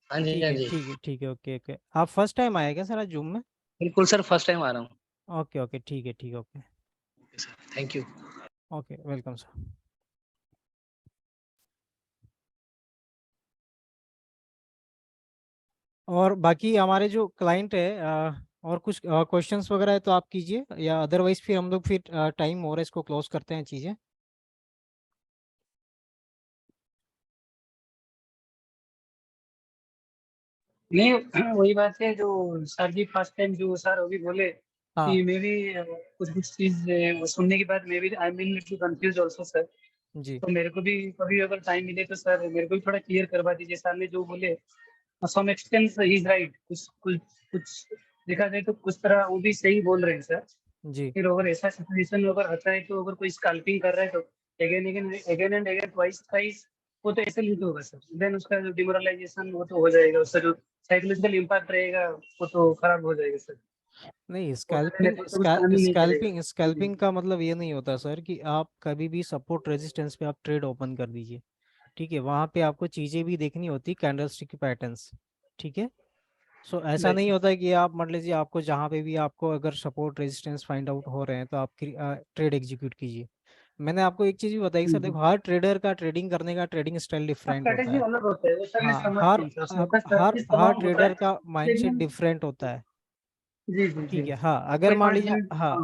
हाँ जी, हाँ जी, ठीक है, ओके ओके। आप फर्स्ट टाइम आए क्या सर आज जूम में? बिल्कुल सर, फर्स्ट टाइम आ रहा हूँ। ओके ओके, ठीक है, okay. Thank you. Okay, welcome sir. और बाकी हमारे जो क्लाइंट है, और कुछ क्वेश्चंस वगैरह है तो आप कीजिए, या अदरवाइज फिर हम लोग फिर टाइम हो रहा है, इसको क्लोज करते हैं चीज़ें। नहीं वही बात है जो सर जी फर्स्ट टाइम जो सर अभी बोले हाँ कि मैं भी कुछ कुछ चीज वो सुनने के बाद मैं भी I mean little confuse also sir. जी तो मेरे को भी कभी अगर टाइम मिले तो सर मेरे को भी थोड़ा क्लियर करवा दीजिए। सर ने जो बोले some extent he is right, कुछ कुछ कुछ देखा जाए तो कुछ तरह वो भी सही बोल रहे हैं सर। जी फिर अगर ऐसा सिचुएशन अगर आता है तो अगर कोई स्कैल्पिंग कर रहा है तो again and again twice twice वो तो ऐसे नहीं होगा सर। देन उसका जो डिमोरलाइजेशन वो तो हो जाएगा, उसका जो साइकोलॉजिकल इम्पैक्ट रहेगा वो तो खराब हो जाएगा सर। नहीं, और मेरे को तो कुछ काम ही नहीं करेगा। स्कैल्पिंग का मतलब ये नहीं होता सर कि आप कभी भी सपोर्ट रेजिस्टेंस पे आप ट्रेड ओपन कर दीजिए। ठीक है, वहां पे आपको चीजें भी देखनी होती, कैंडलस्टिक की पैटर्न्स। ठीक है, सो ऐसा राइट नहीं होता है कि आप मान लीजिए आपको जहाँ पे भी आपको अगर सपोर्ट रेजिस्टेंस फाइंड आउट हो रहे हैं तो आप ट्रेड एग्जीक्यूट कीजिए। मैंने आपको एक चीज भी बताई सर, देखो हर ट्रेडर का ट्रेडिंग करने का ट्रेडिंग स्टाइल डिफरेंट होता स्ट्रेटेजी है। अलग होता है वो सर मैं हाँ, समझती हूँ सर, उसमें हर प्रैक्टिस हर तमाम होता ट्रेडर है का माइंडसेट लेकिन डिफरेंट होता है। जी जी जी ठीक है, हाँ, अगर कोई मान पार्ट लीजिए, बिल्ड हाँ,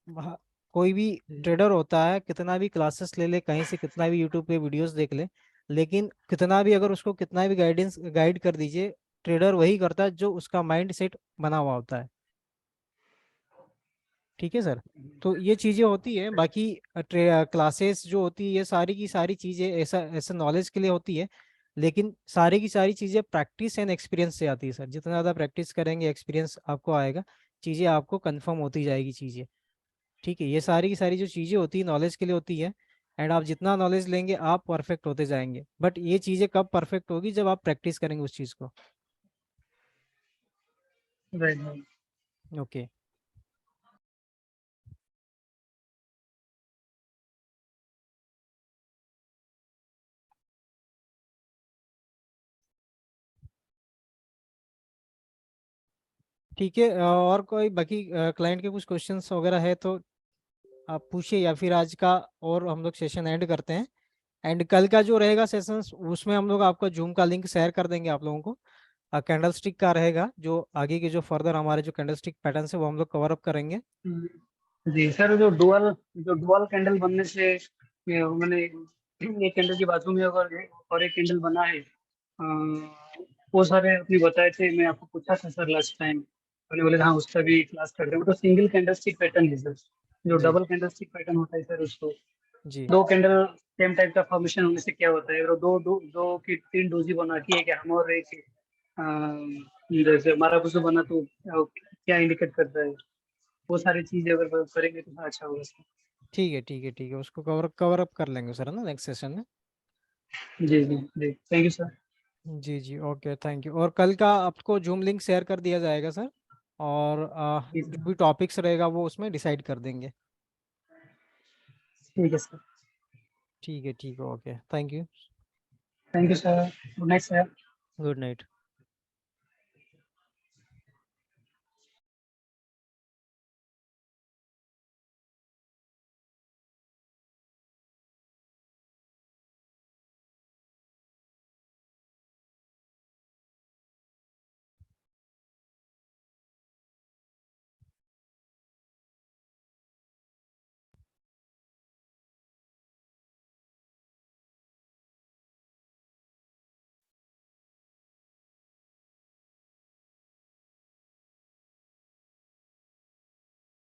हाँ हाँ, कोई भी जी ट्रेडर होता है, कितना भी क्लासेस ले ले, कहीं से कितना भी यूट्यूब पे वीडियोस देख ले, लेकिन कितना भी अगर उसको कितना भी गाइड कर दीजिए, ट्रेडर वही करता है जो उसका माइंड सेट बना हुआ होता है। ठीक है सर, तो ये चीजें होती है। बाकी क्लासेस जो होती है ये सारी की सारी चीजें ऐसा ऐसा नॉलेज के लिए होती है, लेकिन सारी की सारी चीजें प्रैक्टिस एंड एक्सपीरियंस से आती है सर। जितना ज़्यादा प्रैक्टिस करेंगे, एक्सपीरियंस आपको आएगा, चीज़ें आपको कंफर्म होती जाएगी चीज़ें। ठीक है, ये सारी की सारी जो चीज़ें होती है नॉलेज के लिए होती है, एंड आप जितना नॉलेज लेंगे आप परफेक्ट होते जाएंगे। बट ये चीज़ें कब परफेक्ट होगी, जब आप प्रैक्टिस करेंगे उस चीज़ को। Right okay. ठीक है, और कोई बाकी क्लाइंट के कुछ क्वेश्चंस वगैरह है तो आप पूछिए, या फिर आज का और हम लोग सेशन एंड करते हैं। एंड कल का जो रहेगा सेशन, उसमें हम लोग आपका जूम का लिंक शेयर कर देंगे आप लोगों को। कैंडल स्टिक का रहेगा, जो आगे के जो फर्दर हमारे जो कैंडल स्टिक पैटर्न है वो हम लोग कवर अप करेंगे। जी सर जो डुअल कैंडल बनने से मैंने एक कैंडल की बाजू में अगर और एक कैंडल बना है वो सारे अपनी बताए थे, मैं आपको पूछा था सर लास्ट टाइम। मैंने बोले हाँ उसका भी क्लास कर रहे हैं। वो तो सिंगल कैंडल स्टिक पैटर्न है सर। जो जी डबल कैंडल स्टिक पैटर्न होता है सर उसको जी दो कैंडल सेम टाइप का फॉर्मेशन होने से क्या होता है, वो दो की तीन डोजी बना के एक हम और एक जैसे हमारा कुछ बना तो क्या इंडिकेट करता है, वो सारी चीजें अगर करेंगे तो अच्छा होगा सर। ठीक है, ठीक है, ठीक है, उसको कवर अप कर लेंगे सर, है ना, नेक्स्ट सेशन में। जी जी जी थैंक यू सर। जी जी, ओके, थैंक यू। और कल का आपको जूम लिंक शेयर कर दिया जाएगा सर, और जो भी टॉपिक्स रहेगा वो उसमें डिसाइड कर देंगे। ठीक है सर। ठीक है, ठीक है, okay, thank you. Thank you sir. Good night sir. Good night.